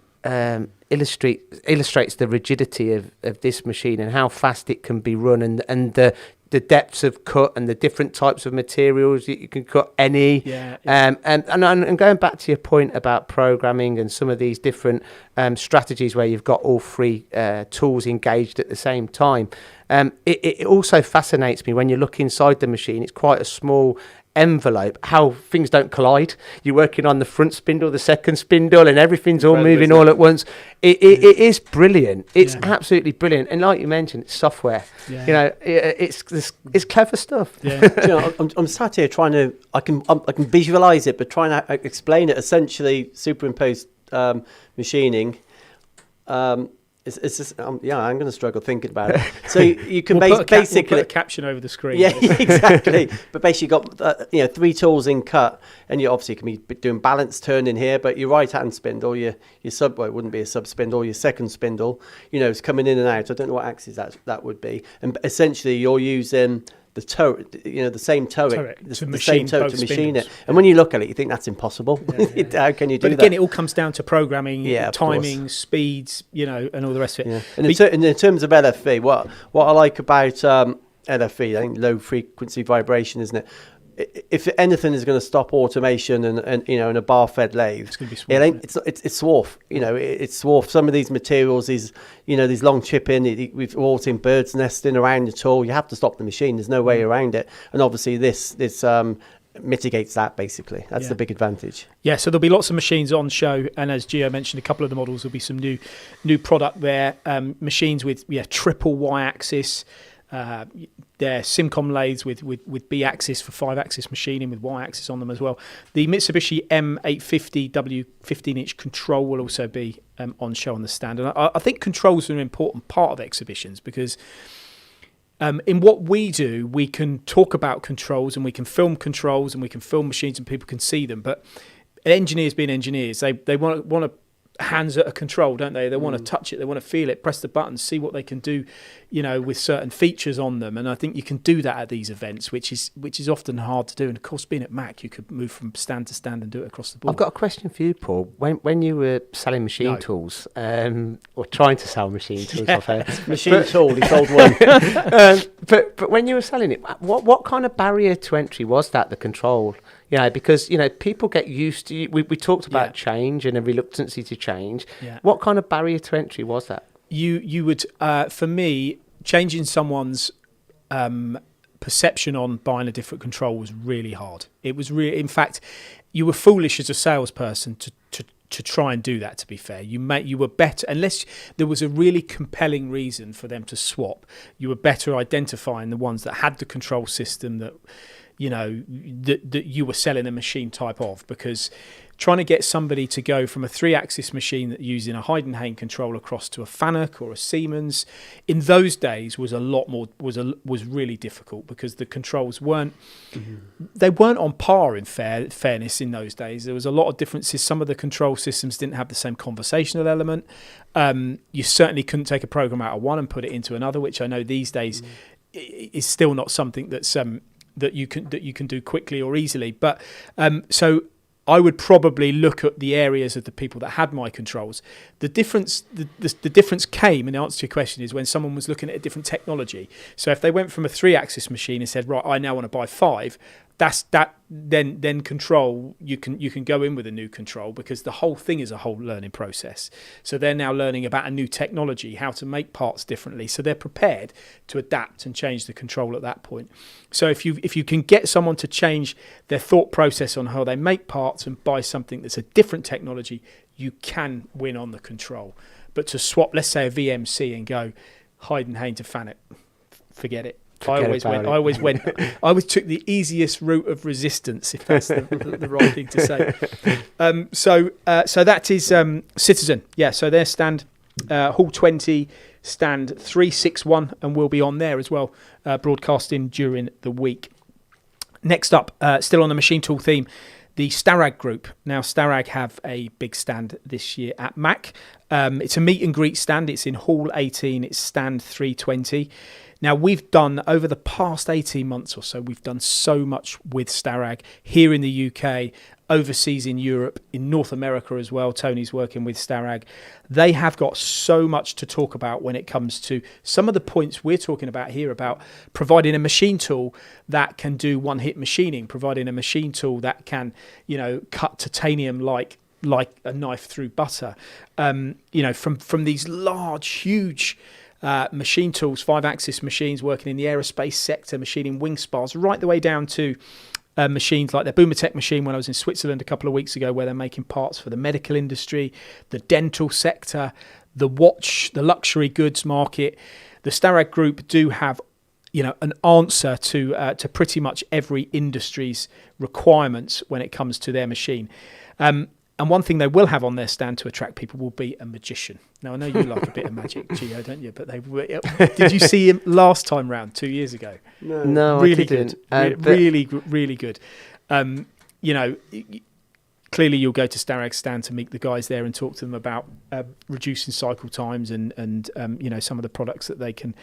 illustrates the rigidity of this machine and how fast it can be run, and the the depths of cut and the different types of materials that you can cut any. And going back to your point about programming and some of these different strategies where you've got all three tools engaged at the same time, it also fascinates me when you look inside the machine. It's quite a small envelope, how things don't collide. You're working on the front spindle, the second spindle, and everything's all moving all at once. It is brilliant. It's absolutely brilliant. And like you mentioned, it's software. It's clever stuff. I'm sat here trying to I can visualize it, but trying to explain it. Essentially superimposed machining. It's just, I'm going to struggle thinking about it. So you can basically put a caption over the screen. Yeah, exactly. But basically, you've got three tools in cut, and you obviously can be doing balance turning here. But your right hand spindle, your sub, well, it wouldn't be a sub spindle. Your second spindle, is coming in and out. I don't know what axis that would be. And essentially, you're using the turret, the same turret, the same turret to machine it. And when you look at it, you think that's impossible. How can you do that? But again, it all comes down to programming, timing, speeds, and all the rest of it. Yeah. And in terms of LFV, what I like about LFV, I think low frequency vibration, isn't it? If anything is going to stop automation and a bar fed lathe, it's going to be swarf. It's swarf. It's swarf. Some of these materials is these long chipping. We've all seen birds nesting around the tool. You have to stop the machine. There's no way around it. And obviously this mitigates that. Basically, that's the big advantage. Yeah. So there'll be lots of machines on show, and as Gio mentioned, a couple of the models will be some new product there. Machines with triple Y-axis. They're Simcom lathes with B-axis for 5-axis machining with Y-axis on them as well. The Mitsubishi M850W 15-inch control will also be on show on the stand. And I think controls are an important part of exhibitions because in what we do, we can talk about controls and we can film controls and we can film machines and people can see them. But engineers being engineers, they want to hands at a control, don't they? They want to touch it, they want to feel it, press the buttons, see what they can do, with certain features on them. And I think you can do that at these events, which is often hard to do. And of course, being at MACH, you could move from stand to stand and do it across the board. I've got a question for you, Paul. When you were selling machine tools, or trying to sell machine tools, I've heard. Machine tool, he sold one. But when you were selling it, what kind of barrier to entry was that, the control? Because people get used to. We talked about change and a reluctancy to change. Yeah. What kind of barrier to entry was that? You would, for me, changing someone's perception on buying a different control was really hard. It was really, in fact, you were foolish as a salesperson to try and do that. To be fair, you were better unless there was a really compelling reason for them to swap. You were better identifying the ones that had the control system that you were selling a machine type of, because trying to get somebody to go from a 3-axis machine that using a Heidenhain control across to a Fanuc or a Siemens in those days was was really difficult, because the controls weren't on par in fairness in those days. There was a lot of differences. Some of the control systems didn't have the same conversational element. You certainly couldn't take a program out of one and put it into another, which I know these days is still not something that's that you can do quickly or easily. But so I would probably look at the areas of the people that had my controls. The difference came, in answer to your question, is when someone was looking at a different technology. So if they went from a 3-axis machine and said, right, I now want to buy 5, then control, you can go in with a new control, because the whole thing is a whole learning process. So they're now learning about a new technology, how to make parts differently. So they're prepared to adapt and change the control at that point. So if you can get someone to change their thought process on how they make parts and buy something that's a different technology, you can win on the control. But to swap, let's say a VMC and go Heidenhain to Fanuc, forget it. I always took the easiest route of resistance, if that's the right thing to say. So that is Citizen. Yeah, so their stand, Hall 20, stand 361, and we'll be on there as well, broadcasting during the week. Next up, still on the machine tool theme, the Starag Group. Now, Starag have a big stand this year at MACH. It's a meet and greet stand. It's in Hall 18. It's stand 320. Now, we've done, over the past 18 months or so, we've done so much with Starag here in the UK, overseas in Europe, in North America as well. Tony's working with Starag. They have got so much to talk about when it comes to some of the points we're talking about here, about providing a machine tool that can do one-hit machining, providing a machine tool that can, cut titanium like a knife through butter. From these large, huge machine tools, 5-axis machines working in the aerospace sector, machining wing spars, right the way down to machines like the Boomertech machine when I was in Switzerland a couple of weeks ago, where they're making parts for the medical industry, the dental sector, the luxury goods market. The Starag Group do have, an answer to pretty much every industry's requirements when it comes to their machine. And one thing they will have on their stand to attract people will be a magician. Now, I know you like a bit of magic, Gio, don't you? But did you see him last time round, 2 years ago? No, really I didn't. good. Really good. Clearly you'll go to Starag's stand to meet the guys there and talk to them about reducing cycle times and some of the products that they can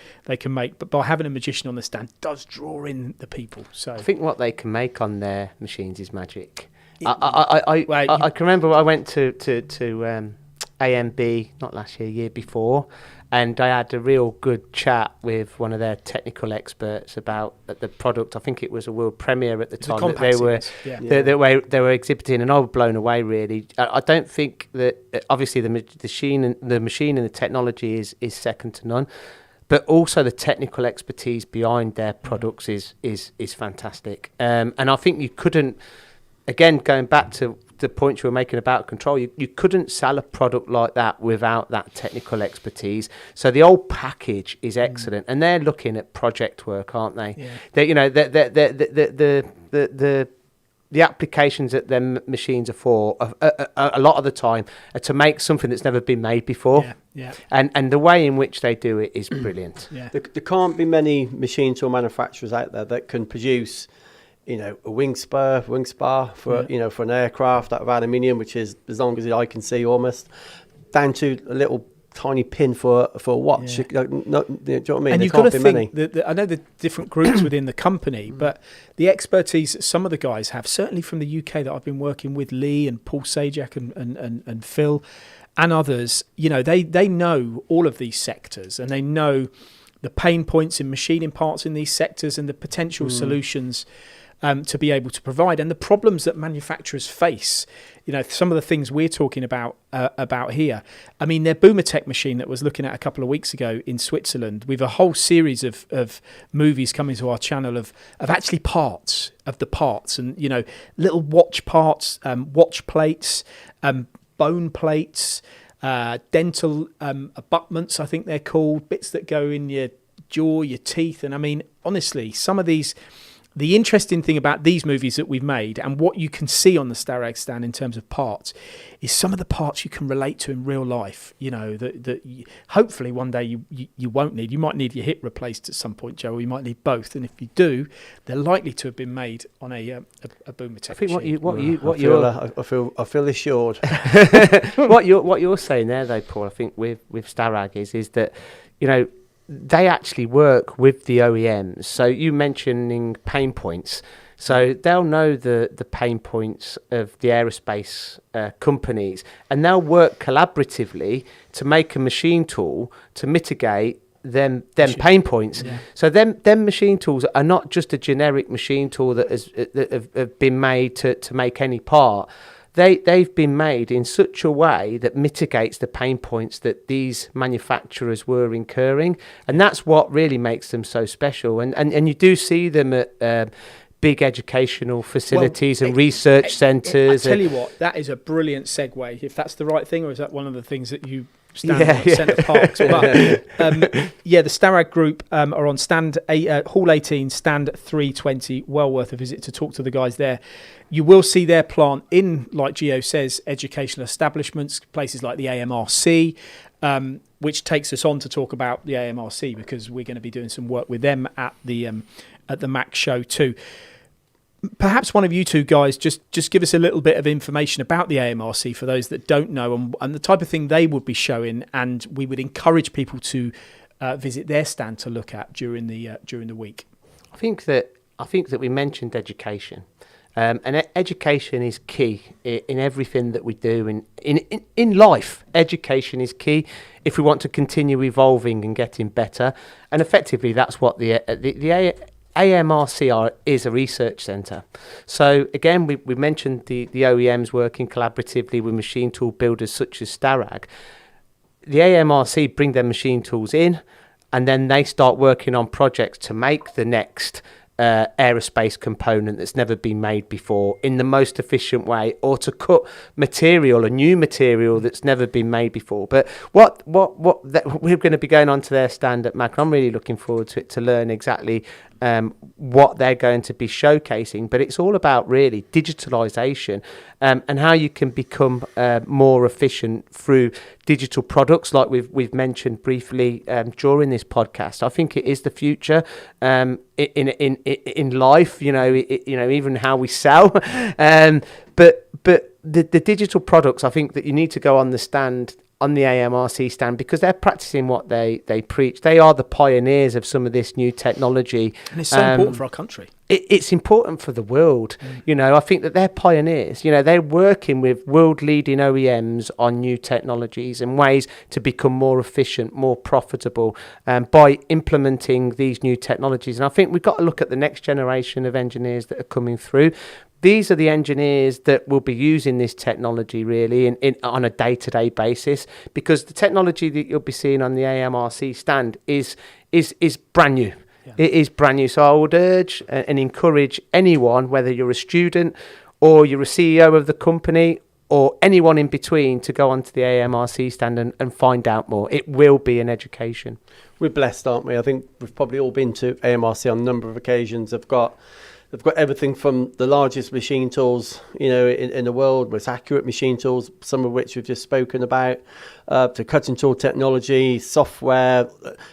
make. But by having a magician on the stand does draw in the people. So I think what they can make on their machines is magic. I can remember I went to AMB not last year before, and I had a real good chat with one of their technical experts about the product. I think it was a world premiere at the time that they were exhibiting, and I was blown away. Really, I don't think that obviously the machine and the technology is second to none, but also the technical expertise behind their products is fantastic. And I think you couldn't. Again, going back to the point you were making about control, you couldn't sell a product like that without that technical expertise. So the whole package is excellent, and they're looking at project work, aren't they? Yeah. The applications that their machines are for, a lot of the time, are to make something that's never been made before. Yeah. And the way in which they do it is brilliant. Yeah. There can't be many machine tool manufacturers out there that can produce, a wing spar for for an aircraft out of aluminium, which is as long as the eye can see almost, down to a little tiny pin for a watch. Yeah. Do you know what I mean? And there you've got to can't be think many. that I know the different groups within the company, but the expertise that some of the guys have, certainly from the UK that I've been working with, Lee and Paul Sajak and Phil and others, they know all of these sectors, and they know the pain points in machining parts in these sectors and the potential solutions to be able to provide, and the problems that manufacturers face. Some of the things we're talking about here. I mean, their Boomertech machine that was looking at a couple of weeks ago in Switzerland, with a whole series of movies coming to our channel of actually parts, and little watch parts, watch plates, bone plates, dental abutments, I think they're called, bits that go in your jaw, your teeth. And I mean, honestly, some of these. The interesting thing about these movies that we've made, and what you can see on the Starag stand in terms of parts, is some of the parts you can relate to in real life. That hopefully one day you won't need. You might need your hip replaced at some point, Joe, or you might need both. And if you do, they're likely to have been made on a Boomertech. I think I feel assured. what you're saying there, though, Paul, I think with Starag is that they actually work with the OEMs. So you mentioning pain points. So they'll know the pain points of the aerospace companies, and they'll work collaboratively to make a machine tool to mitigate them pain points. Yeah. So them machine tools are not just a generic machine tool that have been made to make any part. They've been made in such a way that mitigates the pain points that these manufacturers were incurring, and that's what really makes them so special. And you do see them at big educational facilities and research centres. I tell you what, that is a brilliant segue. If that's the right thing, or is that one of the things that you stand on at Centre Parks? But the Starag Group are on stand Hall 18, stand 320. Well worth a visit to talk to the guys there. You will see their plant in, like Gio says, educational establishments, places like the AMRC, which takes us on to talk about the AMRC, because we're going to be doing some work with them at the MACH show too. Perhaps one of you two guys just give us a little bit of information about the AMRC for those that don't know, and the type of thing they would be showing, and we would encourage people to visit their stand to look at during the week. I think that we mentioned education, Education is key in everything that we do. In life, education is key if we want to continue evolving and getting better. And effectively, that's what the AMRC is, a research centre. So again, we mentioned the OEMs working collaboratively with machine tool builders such as Starag. The AMRC bring their machine tools in, and then they start working on projects to make the next aerospace component that's never been made before in the most efficient way, or to cut a new material that's never been made before. But we're going to be going on to their stand at MACH. I'm really looking forward to it, to learn exactly what they're going to be showcasing. But it's all about really digitalization and how you can become more efficient through digital products, like we've mentioned briefly during this podcast. I think it is the future in life. Even how we sell. But the digital products, I think that you need to go on the stand, on the AMRC stand, because they're practicing what they preach. They are the pioneers of some of this new technology. And it's so important for our country. It's important for the world. I think that they're pioneers. They're working with world-leading OEMs on new technologies and ways to become more efficient, more profitable by implementing these new technologies. And I think we've got to look at the next generation of engineers that are coming through. These are the engineers that will be using this technology really on a day-to-day basis, because the technology that you'll be seeing on the AMRC stand is brand new. Yeah. It is brand new. So I would urge and encourage anyone, whether you're a student or you're a CEO of the company or anyone in between, to go onto the AMRC stand and find out more. It will be an education. We're blessed, aren't we? I think we've probably all been to AMRC on a number of occasions. They've got everything from the largest machine tools, in the world, most accurate machine tools, some of which we've just spoken about, to cutting tool technology, software,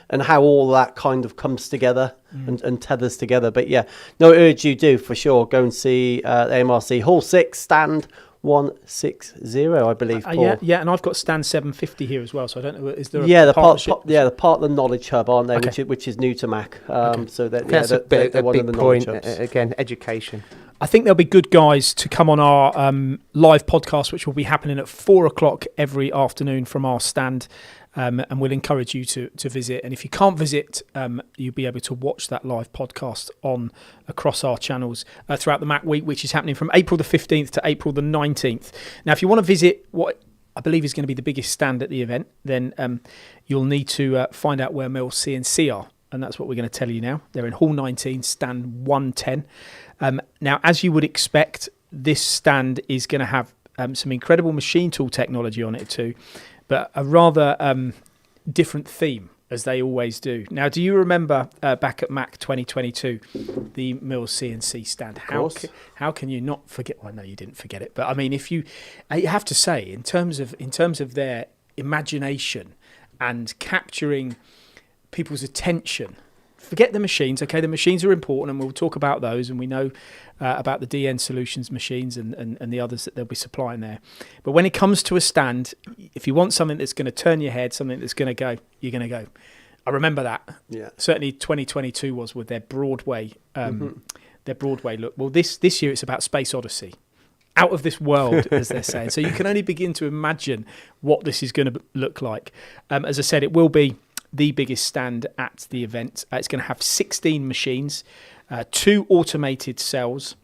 and how all that kind of comes together and tethers together. But I urge you do, for sure, go and see AMRC Hall 6, stand 160, I believe, Paul. Yeah, and I've got stand 750 here as well, so I don't know, is there the part of the knowledge hub, aren't they? Okay. which is new to MACH. So that's a big point. Again, education. I think there'll be good guys to come on our live podcast, which will be happening at 4:00 every afternoon from our stand. And we'll encourage you to visit. And if you can't visit, you'll be able to watch that live podcast across our channels throughout the MACH week, which is happening from April the 15th to April the 19th. Now, if you want to visit what I believe is going to be the biggest stand at the event, then you'll need to find out where Mills CNC are. And that's what we're going to tell you now. They're in Hall 19, stand 110. Now, as you would expect, this stand is going to have some incredible machine tool technology on it too, but a rather different theme, as they always do. Now, do you remember back at MACH 2022, the Mills CNC stand? How can you not forget? Well, no, you didn't forget it. But I mean, if you have to say, in terms of their imagination and capturing people's attention, forget the machines. Okay, the machines are important, and we'll talk about those, and we know about the DN Solutions machines and the others that they'll be supplying there. But when it comes to a stand, if you want something that's going to turn your head, something that's going to go, you're going to go. I remember that. Yeah. Certainly 2022 was with their Broadway look. Well, this year it's about Space Odyssey. Out of this world, as they're saying. So you can only begin to imagine what this is going to look like. As I said, it will be the biggest stand at the event. It's going to have 16 machines, 2 automated cells.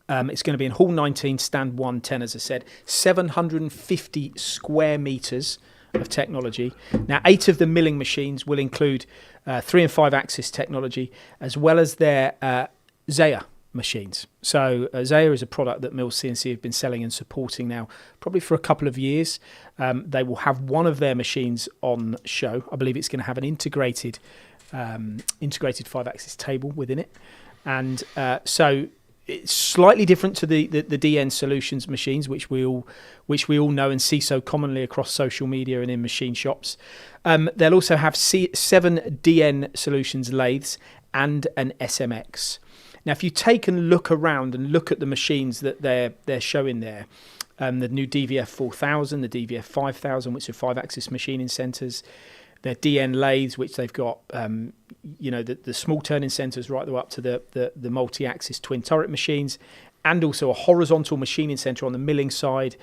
It's going to be in Hall 19, stand 110, as I said, 750 square meters of technology. Now, 8 of the milling machines will include 3 and 5 axis technology, as well as their Zaya machines. So Zaya is a product that Mills CNC have been selling and supporting now probably for a couple of years. They will have one of their machines on show. I believe it's going to have an integrated 5-axis table within it, and so it's slightly different to the DN Solutions machines, which we all know and see so commonly across social media and in machine shops. They'll also have 7 DN Solutions lathes and an SMX. Now, if you take and look around and look at the machines that they're showing there, the new DVF 4000, the DVF 5000, which are 5-axis machining centres, their DN lathes, which they've got, the small turning centres right the way up to the multi-axis twin turret machines, and also a horizontal machining centre on the milling side.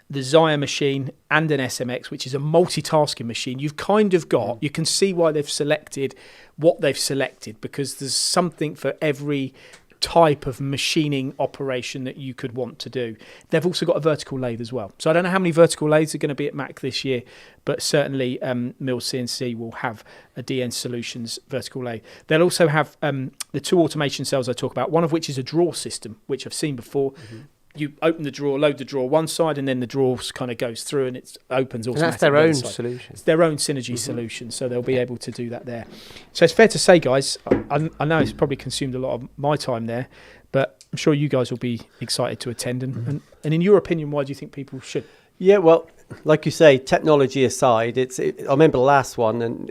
The Zaya machine and an SMX, which is a multitasking machine. You've kind of got, you can see why they've selected what they've selected, because there's something for every type of machining operation that you could want to do. They've also got a vertical lathe as well. So I don't know how many vertical lathes are going to be at MACH this year, but certainly Mills CNC will have a DN Solutions vertical lathe. They'll also have the 2 automation cells I talk about, one of which is a drawer system, which I've seen before. You open the drawer, load the drawer one side, and then the drawer kind of goes through and it opens automatically. And that's their own solution. It's their own synergy solution, so they'll be able to do that there. So it's fair to say, guys, I know it's probably consumed a lot of my time there, but I'm sure you guys will be excited to attend. And in your opinion, why do you think people should? Yeah, well, like you say, technology aside, I remember the last one, and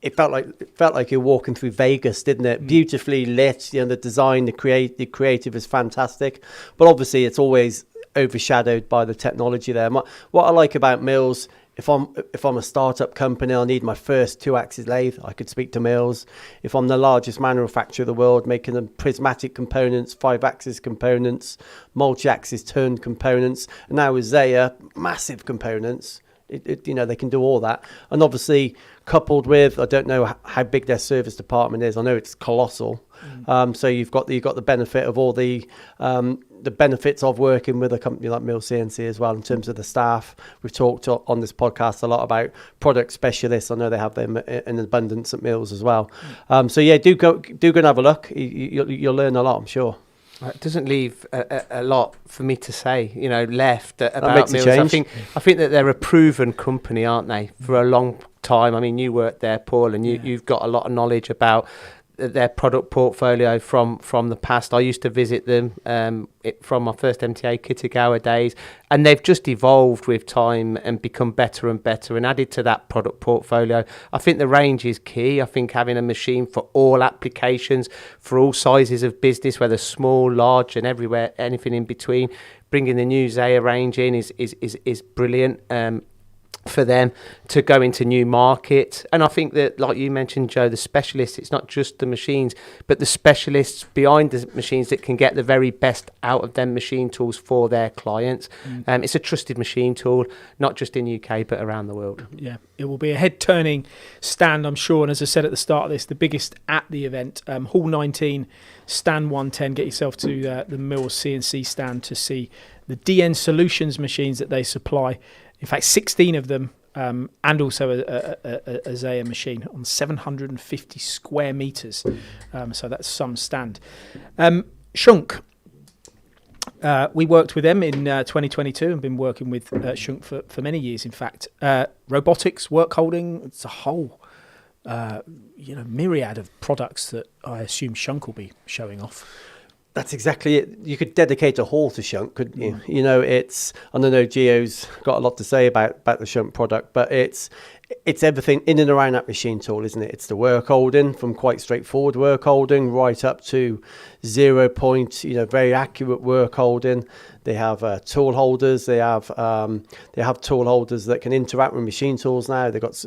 it felt like you're walking through Vegas, didn't it? Beautifully lit, the design, the creative is fantastic, but obviously it's always overshadowed by the technology there. What I like about Mills, if I'm a startup company, I need my first 2-axis lathe, I could speak to Mills. If I'm the largest manufacturer of the world, making them prismatic components, 5-axis components, multi-axis turned components, and now with Zaya, massive components. They can do all that, and obviously coupled with, I don't know how big their service department is. I know it's colossal. So you've got the benefit of all the benefits of working with a company like Mills CNC as well in terms of the staff. We've talked on this podcast a lot about product specialists. I know they have them in abundance at Mills as well. So yeah, do go and have a look. You'll learn a lot, I'm sure. It doesn't leave a lot for me to say, left about Mills. I think that they're a proven company, aren't they, for a long time. I mean, you worked there, Paul, and you've got a lot of knowledge about their product portfolio from the past. I used to visit them from my first MTA Kitagawa days, and they've just evolved with time and become better and better and added to that product portfolio. I think the range is key. I think having a machine for all applications, for all sizes of business, whether small, large, and everywhere, anything in between, bringing the new Zaya range in is brilliant. For them to go into new markets. And I think that, like you mentioned, Joe, the specialists, it's not just the machines, but the specialists behind the machines that can get the very best out of them machine tools for their clients. It's a trusted machine tool, not just in UK, but around the world. Yeah, it will be a head-turning stand, I'm sure. And as I said at the start of this, the biggest at the event, Hall 19, stand 110. Get yourself to the Mills CNC stand to see the DN Solutions machines that they supply. In fact, 16 of them, and also a Zaya machine on 750 square metres. So that's some stand. Schunk. We worked with them in 2022 and been working with Schunk for many years, in fact. Robotics, work holding, it's a whole myriad of products that I assume Schunk will be showing off. That's exactly it. You could dedicate a hall to Schunk, couldn't you? It's, I don't know, Gio's got a lot to say about the Schunk product, but it's everything in and around that machine tool, isn't it? It's the work holding, from quite straightforward work holding right up to 0 point, very accurate work holding. They have tool holders. They have tool holders that can interact with machine tools now. They've got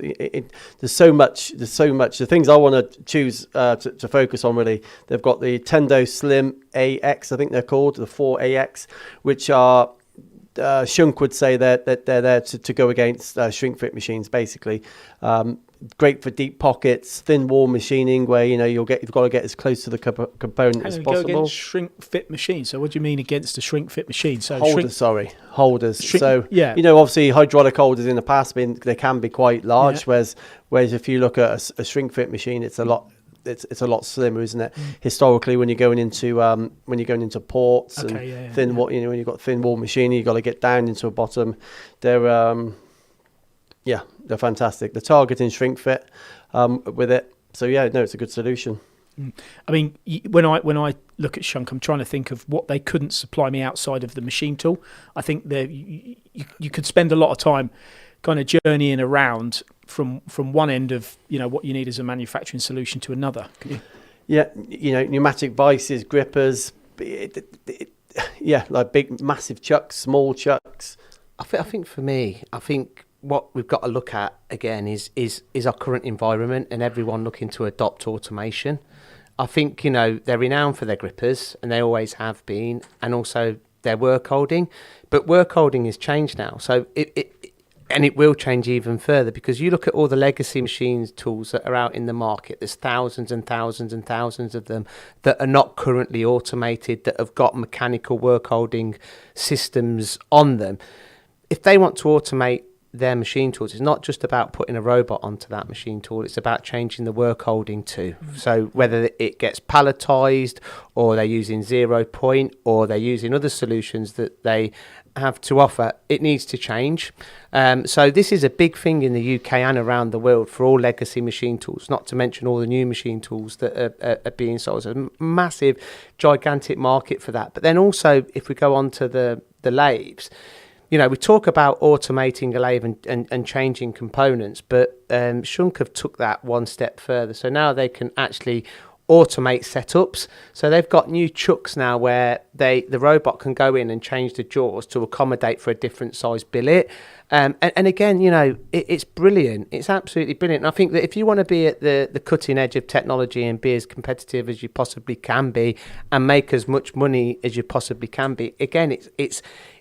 there's so much. The things I want to choose to focus on, really, they've got the Tendo Slim AX, I think they're called, the 4AX, which are Schunk would say that they're there to go against shrink fit machines, basically. Great for deep pockets, thin wall machining, where you've got to get as close to the component as possible. Go against shrink fit machines. So what do you mean against a shrink fit machine? So holders. Obviously hydraulic holders in the past they can be quite large, whereas if you look at a shrink fit machine, it's a lot. It's a lot slimmer, isn't it? Historically, when you're going into ports thin wall, when you've got thin wall machining, you've got to get down into a bottom. They're fantastic. The targeting shrink fit with it. So it's a good solution. I mean, when I look at Schunk, I'm trying to think of what they couldn't supply me outside of the machine tool. I think you could spend a lot of time kind of journeying around from one end of what you need as a manufacturing solution to another. Pneumatic vices, grippers, like big massive chucks, small chucks. I think for me, what we've got to look at again is our current environment and everyone looking to adopt automation. I think, they're renowned for their grippers, and they always have been, and also their work holding. But work holding has changed now. So it will change even further, because you look at all the legacy machines tools that are out in the market. There's thousands and thousands and thousands of them that are not currently automated, that have got mechanical work holding systems on them. If they want to automate their machine tools, it's not just about putting a robot onto that machine tool, it's about changing the work holding too. So whether it gets palletized, or they're using 0 point, or they're using other solutions that they have to offer, it needs to change. So this is a big thing in the UK and around the world for all legacy machine tools, not to mention all the new machine tools that are being sold. So a massive, gigantic market for that. But then also, if we go on to the lathes, we talk about automating a lathe and changing components, but Shunk have took that one step further. So now they can actually automate setups. So they've got new chucks now where the robot can go in and change the jaws to accommodate for a different size billet. And again, it's brilliant. It's absolutely brilliant. And I think that if you want to be at the cutting edge of technology and be as competitive as you possibly can be and make as much money as you possibly can be, again,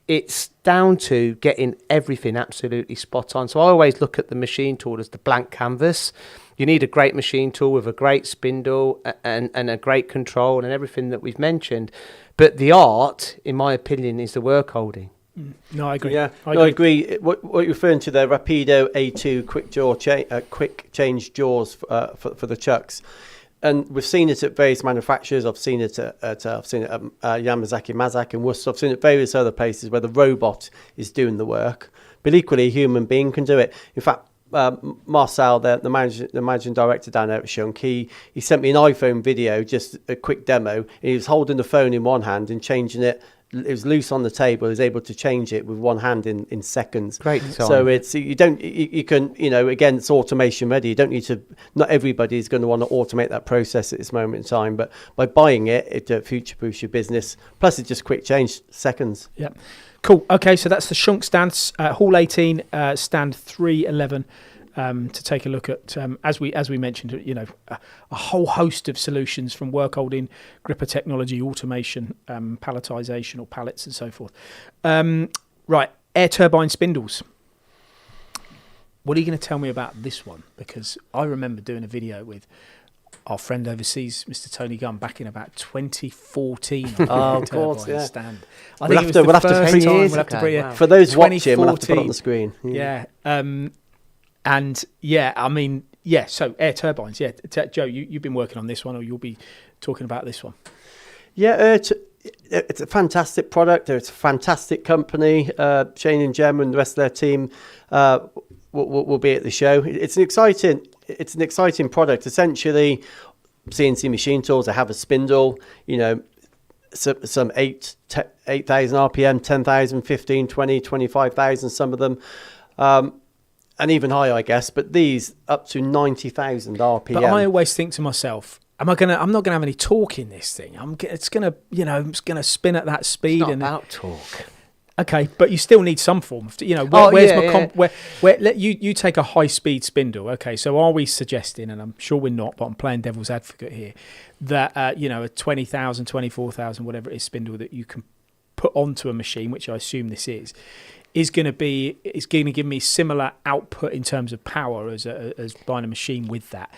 it's down to getting everything absolutely spot on. So I always look at the machine tool as the blank canvas. You need a great machine tool with a great spindle and a great control and everything that we've mentioned. But the art, in my opinion, is the work holding. No, I agree. Yeah, I agree. What you're referring to there, Rapido A2 quick change jaws for the chucks. And we've seen it at various manufacturers. I've seen it at Yamazaki Mazak in Worcester. I've seen it at various other places where the robot is doing the work, but equally a human being can do it. In fact, Marcel, the managing director down there at Shunk, he sent me an iPhone video, just a quick demo. He was holding the phone in one hand and changing it. It was loose on the table. He was able to change it with one hand in seconds. Great design. So you can again, it's automation ready. You don't need to. Not everybody is going to want to automate that process at this moment in time. But by buying it future-proofs your business. Plus, it's just quick change, seconds. Yeah, cool. Okay, so that's the Shunk stand, Hall 18, stand 311. To take a look at, as we mentioned, a whole host of solutions, from work holding, gripper technology, automation, palletization or pallets and so forth. Right, air turbine spindles. What are you going to tell me about this one? Because I remember doing a video with our friend overseas, Mr. Tony Gunn, back in about 2014. Oh, of course, yeah. Stand. I think we'll have to bring it. For those watching, we'll have to put it on the screen. Yeah. And so air turbines. Yeah, Joe, you've been working on this one, or you'll be talking about this one. Yeah, it's a fantastic product. It's a fantastic company. Shane and Jem and the rest of their team will be at the show. It's an exciting product. Essentially, CNC machine tools. They have a spindle. Some 8,000 RPM, 10,000, 15, 20, 25,000. Some of them. And even higher, I guess, but these up to 90,000 RPM. But I always think to myself, I'm not gonna have any torque in this thing. It's gonna spin at that speed. It's not about torque. Okay, but you still need some form of, you take a high speed spindle. Okay, so are we suggesting, and I'm sure we're not, but I'm playing devil's advocate here, that a 20,000, 24,000, whatever it is, spindle that you can put onto a machine, which I assume this is going to give me similar output in terms of power as buying a machine with that.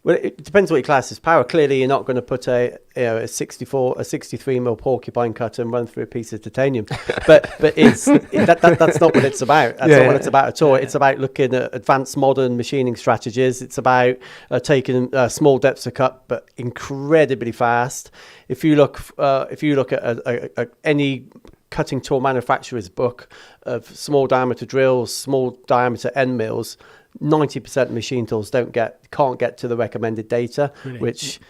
Well, it depends what your class is power. Clearly, you're not going to put a 63 mil porcupine cutter and run through a piece of titanium. but that's not what it's about. That's not what it's about at all. It's about looking at advanced modern machining strategies. It's about taking small depths of cut, but incredibly fast. If you look at any cutting tool manufacturer's book of small diameter drills, small diameter end mills, 90% of machine tools can't get to the recommended data, really? which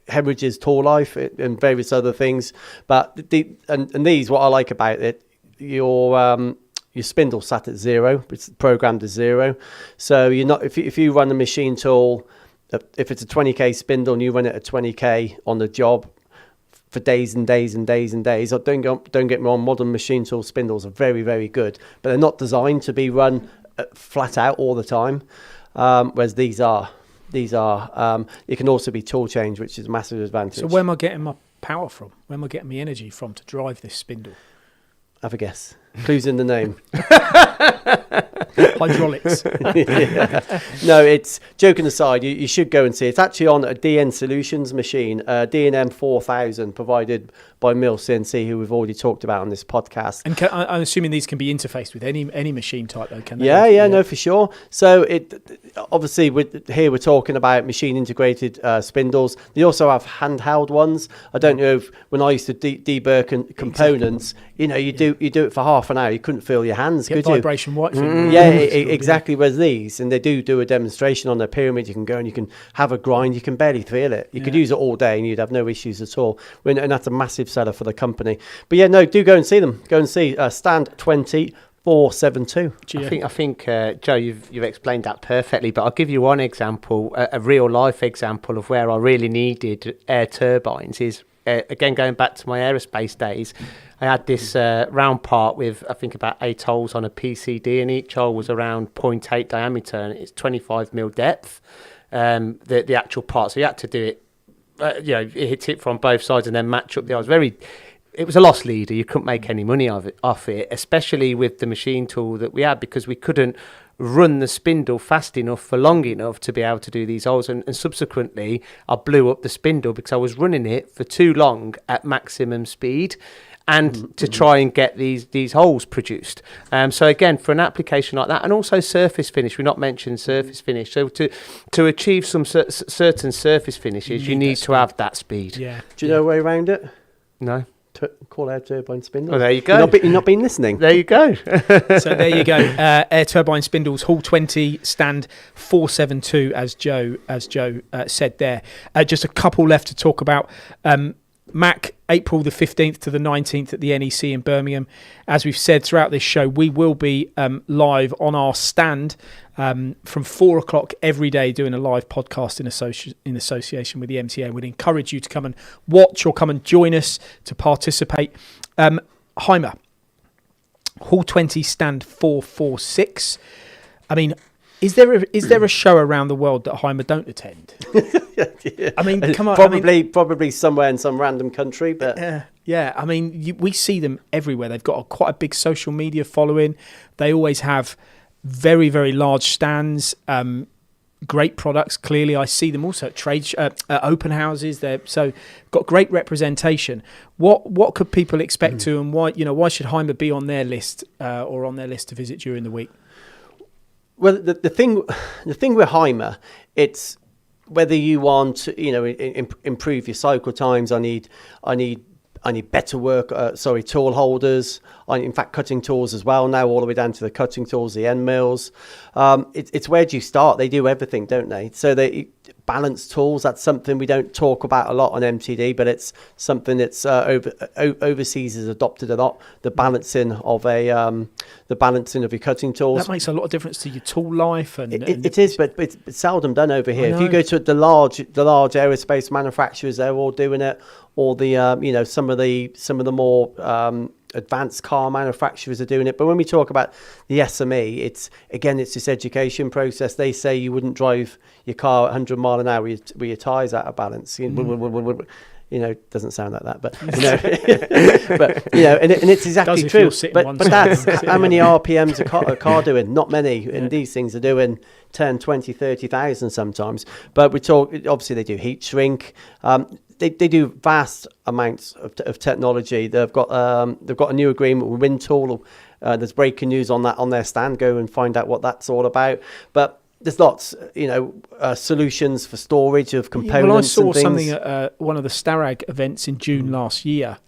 hemorrhages tool life and various other things. But these, what I like about it, your spindle sat at 0, it's programmed to 0. So you're not, if you run a machine tool, if it's a 20k spindle and you run it at 20k on the job, for days and days and days and days. Don't get me wrong, modern machine tool spindles are very, very good, but they're not designed to be run flat out all the time, whereas these are. It can also be tool change, which is a massive advantage. So where am I getting my power from? Where am I getting my energy from to drive this spindle? Have a guess. Clues in the name. Hydraulics. Yeah. No, it's joking aside. You should go and see. It's actually on a DN Solutions machine, DNM 4000, provided by MTDCNC, who we've already talked about on this podcast. And I'm assuming these can be interfaced with any machine type, though, can they? Yeah, no, for sure. So it obviously here we're talking about machine integrated spindles. They also have handheld ones. I don't know if when I used to deburr components, you do it for half an hour. You couldn't feel your hands, could you? Vibration white finger. Yeah, exactly. Whereas these, and they do a demonstration on their pyramid. You can go and you can have a grind. You can barely feel it. You could use it all day and you'd have no issues at all. And that's a massive seller for the company. But yeah, no, do go and see them. Go and see Stand 20472. I think Joe, you've explained that perfectly. But I'll give you one example, a real life example of where I really needed air turbines. Is again going back to my aerospace days. I had this round part with, I think, about 8 holes on a PCD, and each hole was around 0.8 diameter, and it's 25 mil depth, the actual part. So you had to do it, hit it from both sides and then match up the holes. It was a loss leader. You couldn't make any money off it, especially with the machine tool that we had, because we couldn't run the spindle fast enough for long enough to be able to do these holes. And subsequently, I blew up the spindle because I was running it for too long at maximum speed, and to try and get these holes produced. So again, for an application like that, and also surface finish, we've not mentioned surface finish. So to achieve some certain surface finishes, you need to have that speed. Yeah. Do you know a way around it? No. Call air turbine spindles. Oh, there you go. You've not been listening. There you go. So there you go. Air turbine spindles, Hall 20, stand 472, as Joe said there. Just a couple left to talk about. MACH, April the 15th to the 19th at the NEC in Birmingham. As we've said throughout this show, we will be live on our stand from 4 o'clock every day, doing a live podcast in association with the MTA. We'd encourage you to come and watch or come and join us to participate. Heimer, Hall 20, stand 446. I mean, is there a show around the world that Heimer don't attend? Yeah. I mean, come on. Probably somewhere in some random country, but yeah. I mean, we see them everywhere. They've got quite a big social media following. They always have very, very large stands. Great products. Clearly, I see them also at open houses. They're so got great representation. What could people expect to, and why should Heimer be on their list or on their list to visit during the week? Well, the thing with Heimer, it's whether you want to, improve your cycle times. I need better work. Tool holders. In fact, cutting tools as well now, all the way down to the cutting tools, the end mills. It's where do you start? They do everything, don't they? So they balance tools. That's something we don't talk about a lot on MTD, but it's something that's overseas is adopted a lot. The balancing of your cutting tools. That makes a lot of difference to your tool life, and it is, but it's seldom done over here. If you go to the large aerospace manufacturers, they're all doing it. Or the some of the more advanced car manufacturers are doing it. But when we talk about the SME, it's this education process. They say you wouldn't drive your car at 100 mile an hour with your tyres out of balance. It doesn't sound like that, but and it's exactly true. But that's how many RPMs a car doing? Not many, and these things are doing 10, 20, 30,000 sometimes. But we talk, obviously they do heat shrink. They do vast amounts of technology. They've got a new agreement with Windtool. There's breaking news on their stand. Go and find out what that's all about. But there's lots, solutions for storage of components. Well, I saw and things. something at one of the Starag events in June last year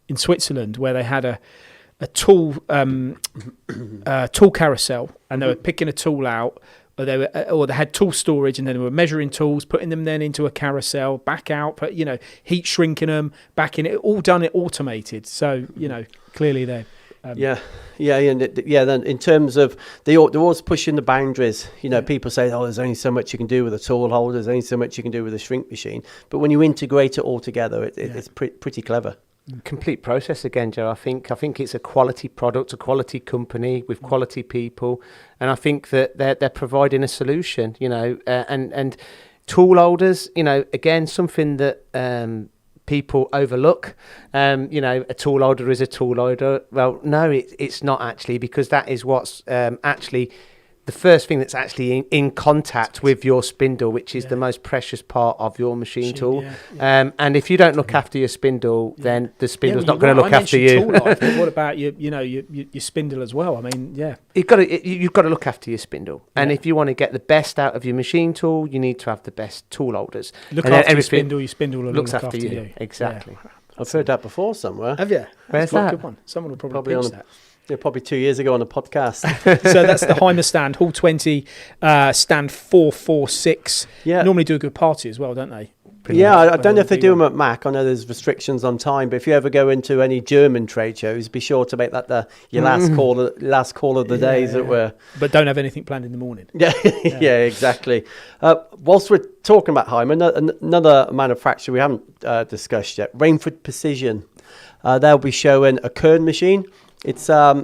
in Switzerland, where they had a tool carousel, and they were picking a tool out. Or they had tool storage, and then they were measuring tools, putting them then into a carousel, back out, heat shrinking them, back in it, all done it automated. So, clearly there. Yeah. Then in terms of they're always pushing the boundaries. People say, "Oh, there's only so much you can do with a tool holder. There's only so much you can do with a shrink machine." But when you integrate it all together, it's pretty clever. Complete process again, Joe. I think it's a quality product, a quality company with quality people, and I think that they're providing a solution. And tool holders. Again, something that people overlook. A tool holder is a tool holder. Well, no, it's not actually, because that is what's actually the first thing that's actually in contact with your spindle, which is the most precious part of your machine tool. And if you don't look after your spindle, then the spindle's not going to look after you. Tool life, but what about your spindle as well? I mean, you've got to look after your spindle, and if you want to get the best out of your machine tool, you need to have the best tool holders. Look after your spindle will looks look after you. Exactly. Yeah. I've heard that before somewhere. Have you? Where's that? A good one. Someone will probably pitch that. Yeah, probably 2 years ago on a podcast. So that's the Heimer stand, Hall 20, stand 446. Yeah. Normally do a good party as well, don't they? I don't know if they do them at MACH. I know there's restrictions on time, but if you ever go into any German trade shows, be sure to make that your last call of the day, as it were. But don't have anything planned in the morning. Yeah, exactly. Whilst we're talking about Heimer, another manufacturer we haven't discussed yet, Rainford Precision. They'll be showing a Kern machine. It's for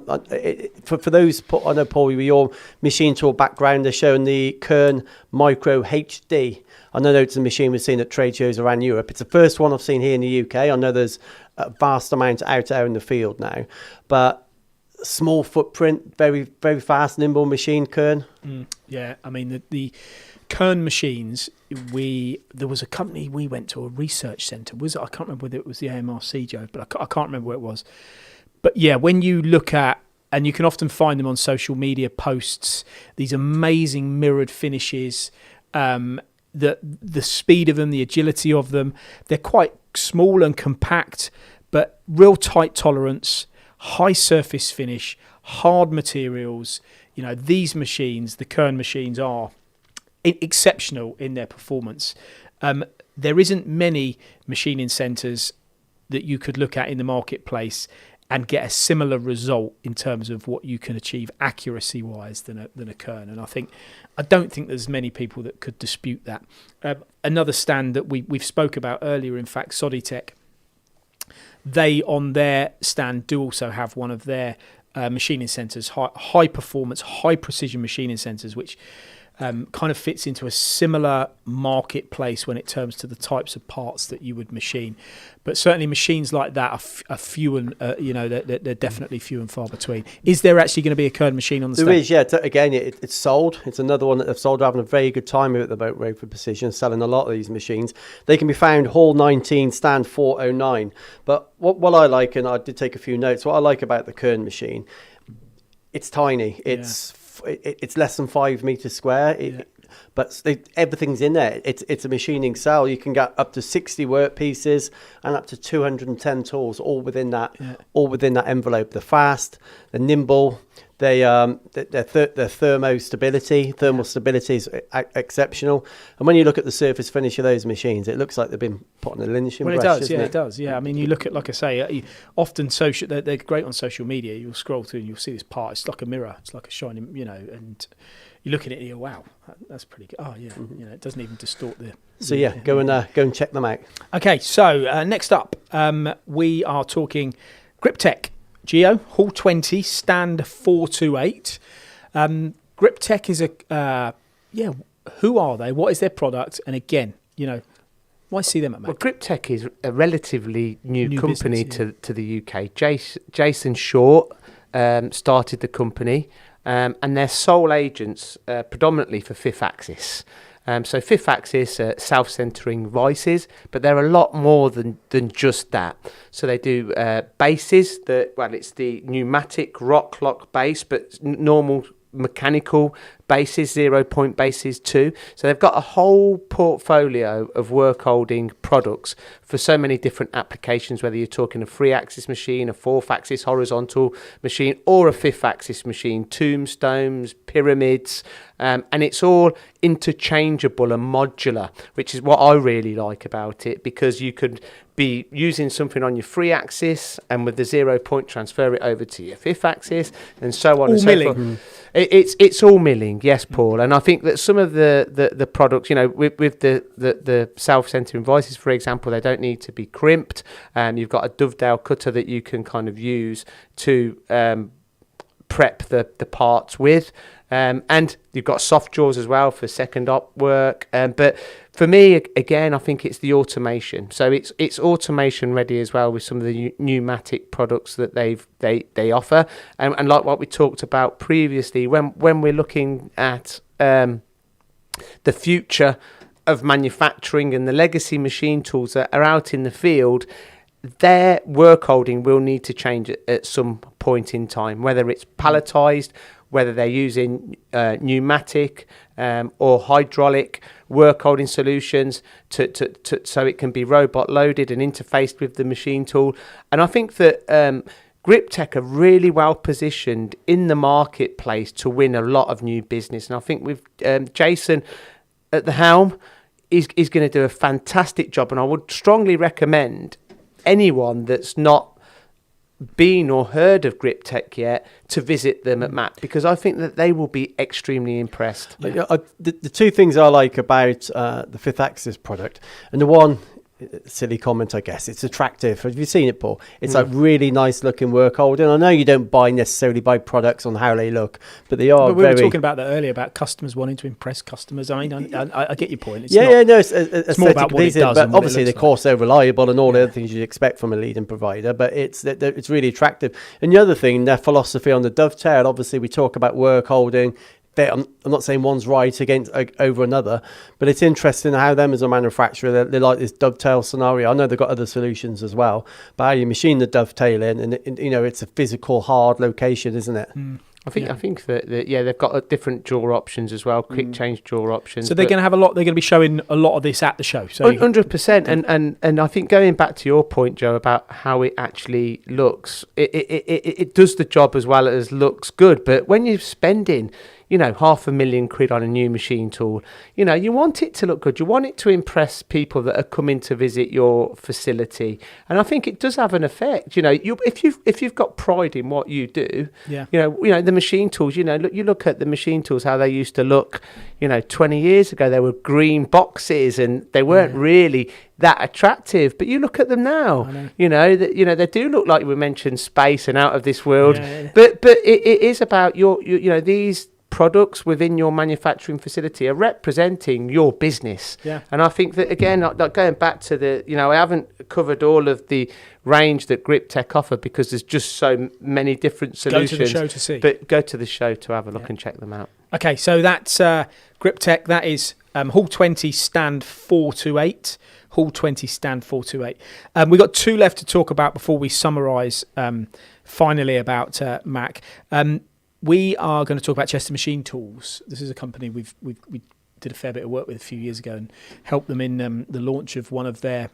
those, I know, Paul, with your machine tool background, they're showing the Kern Micro HD. I know it's a machine we've seen at trade shows around Europe. It's the first one I've seen here in the UK. I know there's a vast amount out there in the field now, but small footprint, very, very fast, nimble machine, Kern. I mean, the Kern machines, there was a company we went to, a research centre. I can't remember whether it was the AMRC, Joe, but I can't remember where it was. But yeah, when you look at, and you can often find them on social media posts, these amazing mirrored finishes, the speed of them, the agility of them, they're quite small and compact, but real tight tolerance, high surface finish, hard materials. These machines, the Kern machines, are exceptional in their performance. There isn't many machining centres that you could look at in the marketplace and get a similar result in terms of what you can achieve accuracy-wise than a Kern. And I don't think there's many people that could dispute that. Another stand that we've spoke about earlier, in fact, Soditech, they on their stand do also have one of their machining centres, high performance, high precision machining centres, which kind of fits into a similar marketplace when it comes to the types of parts that you would machine. But certainly machines like that are few and, they're definitely few and far between. Is there actually going to be a Kern machine on the stand? There is, yeah. Again, it's sold. It's another one that they've sold. They're having a very good time with it at the boat Rainford Precision, selling a lot of these machines. They can be found Hall 19, stand 409. But what I like, and I did take a few notes, what I like about the Kern machine, it's tiny. It's less than 5 meters square, but everything's in there. It's a machining cell. You can get up to 60 workpieces and up to 210 tools, all within that envelope. They're fast, they're nimble, their thermal stability is exceptional. And when you look at the surface finish of those machines, it looks like they've been put on a linishing brush. Well, it does. Yeah, I mean, you look at, like I say, often they're great on social media. You'll scroll through and you'll see this part. It's like a mirror. It's like a shining, and you look at it and you go, wow, that's pretty good. Oh yeah, it doesn't even distort the. So go and check them out. Okay, so next up, we are talking GripTech. Geo, Hall 20, stand 428. GripTech is who are they? What is their product? And again, why see them at MACH? Well, GripTech is a relatively new company business, to the UK. Jason Short started the company, and they're sole agents predominantly for fifth axis. So fifth axis, self-centering vices, but they're a lot more than just that. So they do bases, it's the pneumatic rock lock base, but normal mechanical bases, 0 point bases too. So they've got a whole portfolio of work holding products for so many different applications, whether you're talking a 3-axis machine, a 4th-axis horizontal machine, or a 5th-axis machine, tombstones, pyramids, and it's all interchangeable and modular, which is what I really like about it, because you could be using something on your 3-axis and with the 0 point transfer it over to your 5th-axis and so on All and so milling. forth. It's all milling, yes, Paul. And I think that some of the products, with the self-centering vices, for example, they don't need to be crimped. You've got a dovetail cutter that you can kind of use to prep the parts with. And you've got soft jaws as well for second op work. But for me, again, I think it's the automation. So it's automation ready as well with some of the pneumatic products that they offer. And like what we talked about previously, when we're looking at the future of manufacturing and the legacy machine tools that are out in the field, their work holding will need to change at some point in time, whether it's palletized, whether they're using pneumatic or hydraulic work holding solutions so it can be robot loaded and interfaced with the machine tool. And I think that Griptech are really well positioned in the marketplace to win a lot of new business. And I think with Jason at the helm, is going to do a fantastic job. And I would strongly recommend anyone that's not been or heard of Griptech yet to visit them at MACH, because I think that they will be extremely impressed. Yeah. The two things I like about the 5th-axis product, and the one silly comment, I guess, it's attractive. Have you seen it, Paul? It's like really nice looking work holding. I know you don't necessarily buy products on how they look, but they are. But we were talking about that earlier, about customers wanting to impress customers. I mean, I get your point. It's more about what it does, but obviously of course they're reliable and all the other things you'd expect from a leading provider. But it's really attractive. And the other thing, their philosophy on the dovetail. Obviously, we talk about work holding. I'm not saying one's right over another, but it's interesting how them as a manufacturer, they like this dovetail scenario. I know they've got other solutions as well, but how you machine the dovetail in, and it's a physical hard location, isn't it? I think that they've got different jaw options as well, quick change jaw options. So they're going to have a lot. They're going to be showing a lot of this at the show. So 100%. And I think going back to your point, Joe, about how it actually looks, it does the job as well as looks good. But when you're spending, £500,000 on a new machine tool, you want it to look good. You want it to impress people that are coming to visit your facility. And I think it does have an effect. If you've got pride in what you do, the machine tools, you look at the machine tools, how they used to look, 20 years ago, they were green boxes and they weren't really that attractive, but you look at them now, they do look like we mentioned space and out of this world, but it is about these products within your manufacturing facility are representing your business. And I think that, again, going back to I haven't covered all of the range that Griptech offer because there's just so many different solutions. Go to the show to see. But go to the show to have a look and check them out. Okay, so that's Griptech. That is Hall 20 stand 428. Hall 20 stand 428. We've got two left to talk about before we summarise finally about MACH. We are going to talk about Chester Machine Tools. This is a company we did a fair bit of work with a few years ago and helped them in the launch of one of their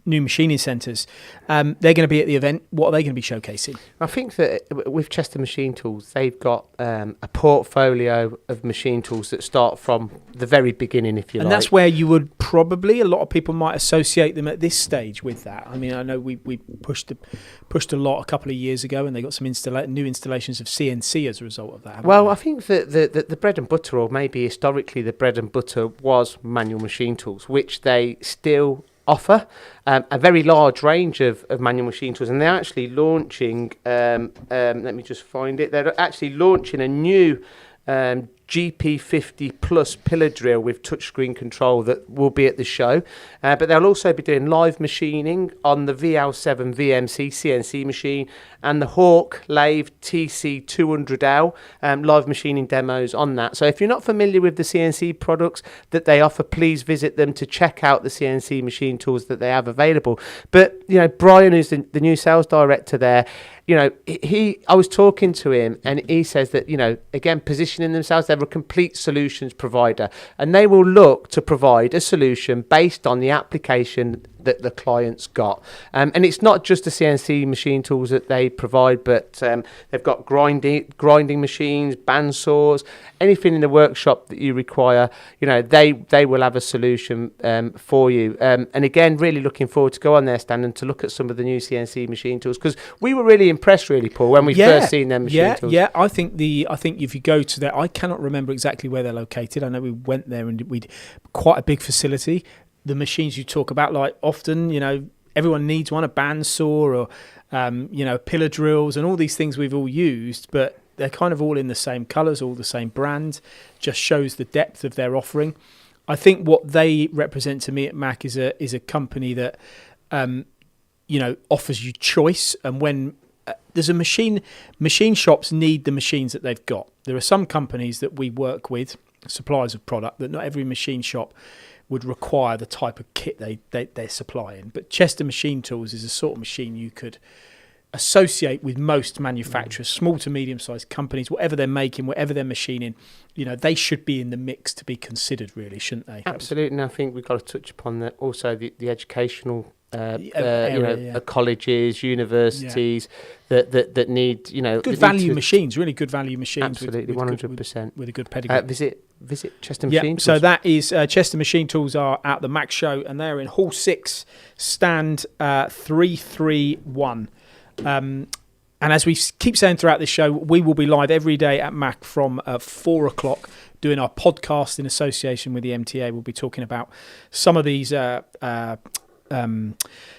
new machining centres. They're going to be at the event. What are they going to be showcasing? I think that with Chester Machine Tools, they've got a portfolio of machine tools that start from the very beginning, if you like. And that's where you would probably, a lot of people might associate them at this stage with that. I mean, I know we pushed a lot a couple of years ago, and they got some new installations of CNC as a result of that. Well, I think that the bread and butter, or maybe historically the bread and butter, was manual machine tools, which they still offer a very large range of manual machine tools, and they're actually launching let me just find it, they're actually launching a new GP50 Plus pillar drill with touchscreen control that will be at the show. But they'll also be doing live machining on the VL7 VMC CNC machine and the Hawk Lathe TC200L live machining demos on that. So if you're not familiar with the CNC products that they offer, please visit them to check out the CNC machine tools that they have available. But, you know, Brian, who's the new sales director there, you know, I was talking to him and he says that, you know, again, positioning themselves, they're a complete solutions provider and they will look to provide a solution based on the application that the client's got. And it's not just the CNC machine tools that they provide, but they've got grinding machines, bandsaws, anything in the workshop that you require, you know, they will have a solution for you. And again, really looking forward to go on their stand and to look at some of the new CNC machine tools, because we were really impressed, really, Paul, when we first seen them machine tools. Yeah, I think if you go to there, I cannot remember exactly where they're located. I know we went there and we'd quite a big facility. The machines you talk about, like often, you know, everyone needs one, a bandsaw or, you know, pillar drills and all these things we've all used, but they're kind of all in the same colours, all the same brand, just shows the depth of their offering. I think what they represent to me at MACH is a company that, you know, offers you choice. And when there's a machine shops need the machines that they've got. There are some companies that we work with, suppliers of product, that not every machine shop would require the type of kit they're supplying. But Chester Machine Tools is a sort of machine you could associate with most manufacturers, small to medium-sized companies, whatever they're making, whatever they're machining, you know, they should be in the mix to be considered, really, shouldn't they? Absolutely, and I think we've got to touch upon that also the educational colleges, universities that need, you know, good value machines, really good value machines. Absolutely, 100%. With a good pedigree. Visit Chester Machine Tools. So that is Chester Machine Tools are at the MACH show, and they're in Hall 6, stand 331. And as we keep saying throughout this show, we will be live every day at MACH from 4 o'clock doing our podcast in association with the MTA. We'll be talking about some of these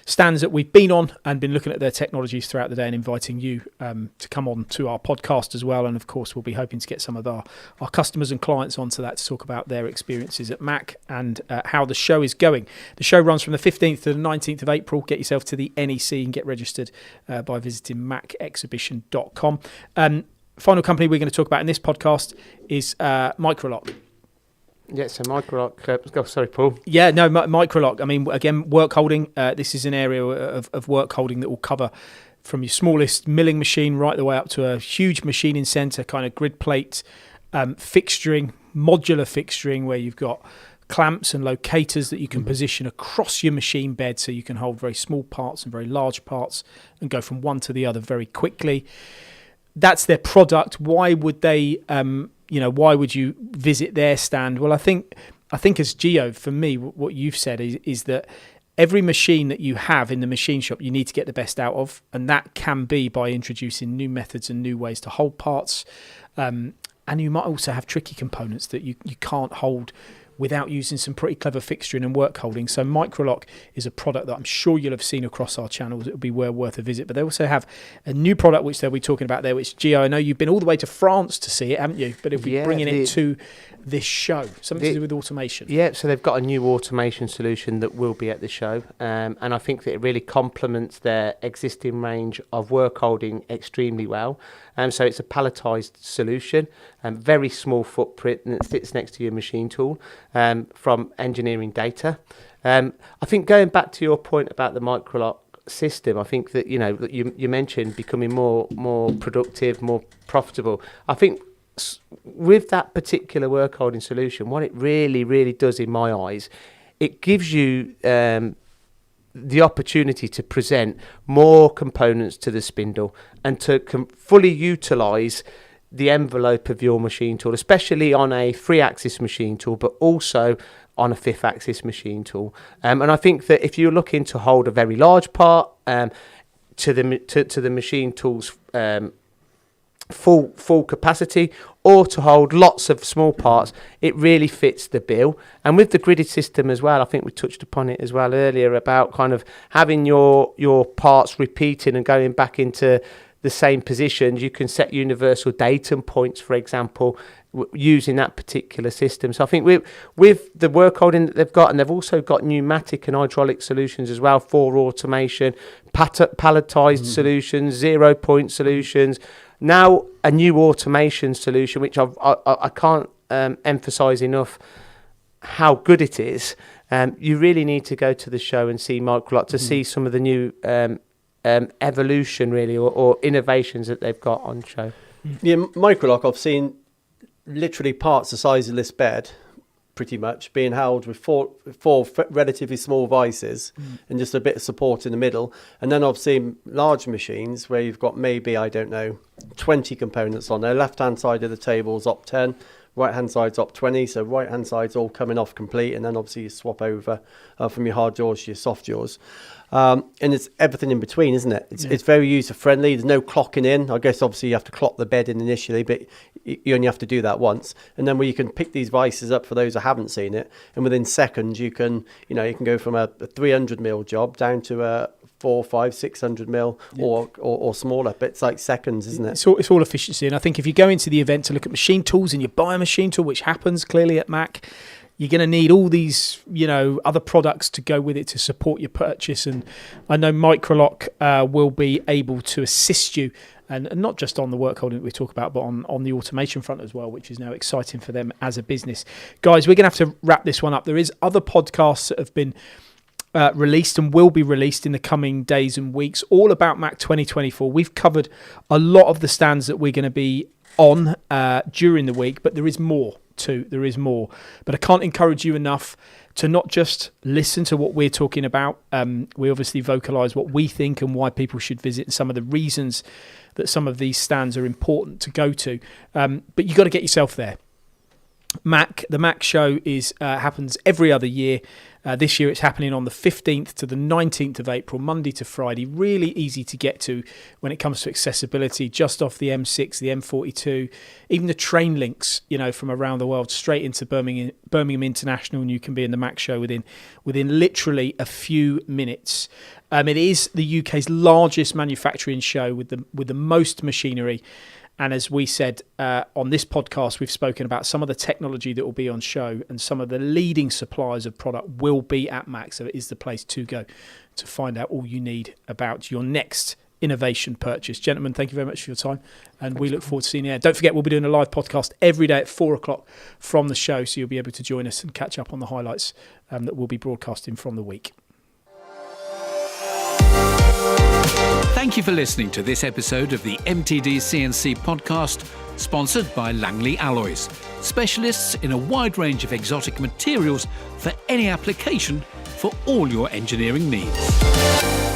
stands that we've been on and been looking at their technologies throughout the day and inviting you to come on to our podcast as well. And of course, we'll be hoping to get some of our customers and clients onto that to talk about their experiences at MACH and how the show is going. The show runs from the 15th to the 19th of April. Get yourself to the NEC and get registered by visiting machexhibition.com. Final company we're going to talk about in this podcast is Microlock. Yeah, so Microlock. Sorry, Paul. Yeah, no, Microlock. I mean, again, work holding. This is an area of work holding that will cover from your smallest milling machine right the way up to a huge machining centre, kind of grid plate fixturing, modular fixturing, where you've got clamps and locators that you can position across your machine bed so you can hold very small parts and very large parts and go from one to the other very quickly. That's their product. Why would they... why would you visit their stand? Well, I think as Geo, for me, what you've said is that every machine that you have in the machine shop, you need to get the best out of. And that can be by introducing new methods and new ways to hold parts. And you might also have tricky components that you can't hold without using some pretty clever fixturing and work holding. So Microlock is a product that I'm sure you'll have seen across our channels. It would be well worth a visit. But they also have a new product which they'll be talking about there, which, Gio, I know you've been all the way to France to see it, haven't you? But it'll be bringing it to this show. Something to do with automation. Yeah, so they've got a new automation solution that will be at the show. And I think that it really complements their existing range of work holding extremely well. So it's a palletized solution, very small footprint, and it sits next to your machine tool from engineering data. I think going back to your point about the Microlock system, I think that, you mentioned becoming more productive, more profitable. I think with that particular work holding solution, what it really, really does in my eyes, it gives you the opportunity to present more components to the spindle and to fully utilise the envelope of your machine tool, especially on a 3-axis machine tool, but also on a 5th-axis machine tool. And I think that if you're looking to hold a very large part to the machine tool's full capacity, or to hold lots of small parts, it really fits the bill. And with the gridded system as well, I think we touched upon it as well earlier about kind of having your parts repeating and going back into the same positions. You can set universal datum points, for example, using that particular system. So I think with the work holding that they've got, and they've also got pneumatic and hydraulic solutions as well for automation, palletized solutions, 0 point solutions. Now a new automation solution, which I can't emphasize enough how good it is. You really need to go to the show and see Microlock to see some of the new evolution, really, or innovations that they've got on show. Yeah, Microlock, I've seen literally parts the size of this bed, pretty much, being held with four relatively small vices and just a bit of support in the middle. And then I've seen large machines where you've got maybe, 20 components on there. Left-hand side of the table is op 10, right-hand side's op 20, so right-hand side's all coming off complete, and then obviously you swap over from your hard jaws to your soft jaws. And it's everything in between, isn't it? It's very user-friendly. There's no clocking in. I guess obviously you have to clock the bed in initially, but you only have to do that once. And then where you can pick these vices up for those who haven't seen it, and within seconds you can go from a 300mm job down to a 400, 500, 600mm or smaller, but it's like seconds, isn't it? It's all efficiency. And I think if you go into the event to look at machine tools and you buy a machine tool, which happens clearly at MACH, you're going to need all these, other products to go with it to support your purchase. And I know Microlock will be able to assist you, and not just on the work holding that we talk about, but on the automation front as well, which is now exciting for them as a business. Guys, we're going to have to wrap this one up. There is other podcasts that have been released and will be released in the coming days and weeks, all about MACH 2024. We've covered a lot of the stands that we're going to be on during the week, but there is more. There is more, but I can't encourage you enough to not just listen to what we're talking about. We obviously vocalize what we think and why people should visit, and some of the reasons that some of these stands are important to go to, but you got to get yourself there. The MACH show happens every other year. This year it's happening on the 15th to the 19th of April, Monday to Friday. Really easy to get to when it comes to accessibility, just off the M6, the M42, even the train links, from around the world straight into Birmingham International, and you can be in the MACH show within literally a few minutes. It is the UK's largest manufacturing show with the most machinery. And as we said on this podcast, we've spoken about some of the technology that will be on show, and some of the leading suppliers of product will be at MACH. So it is the place to go to find out all you need about your next innovation purchase. Gentlemen, thank you very much for your time, and we look forward to seeing you there. Don't forget, we'll be doing a live podcast every day at 4:00 from the show, so you'll be able to join us and catch up on the highlights that we'll be broadcasting from the week. Thank you for listening to this episode of the MTDCNC podcast, sponsored by Langley Alloys, specialists in a wide range of exotic materials for any application for all your engineering needs.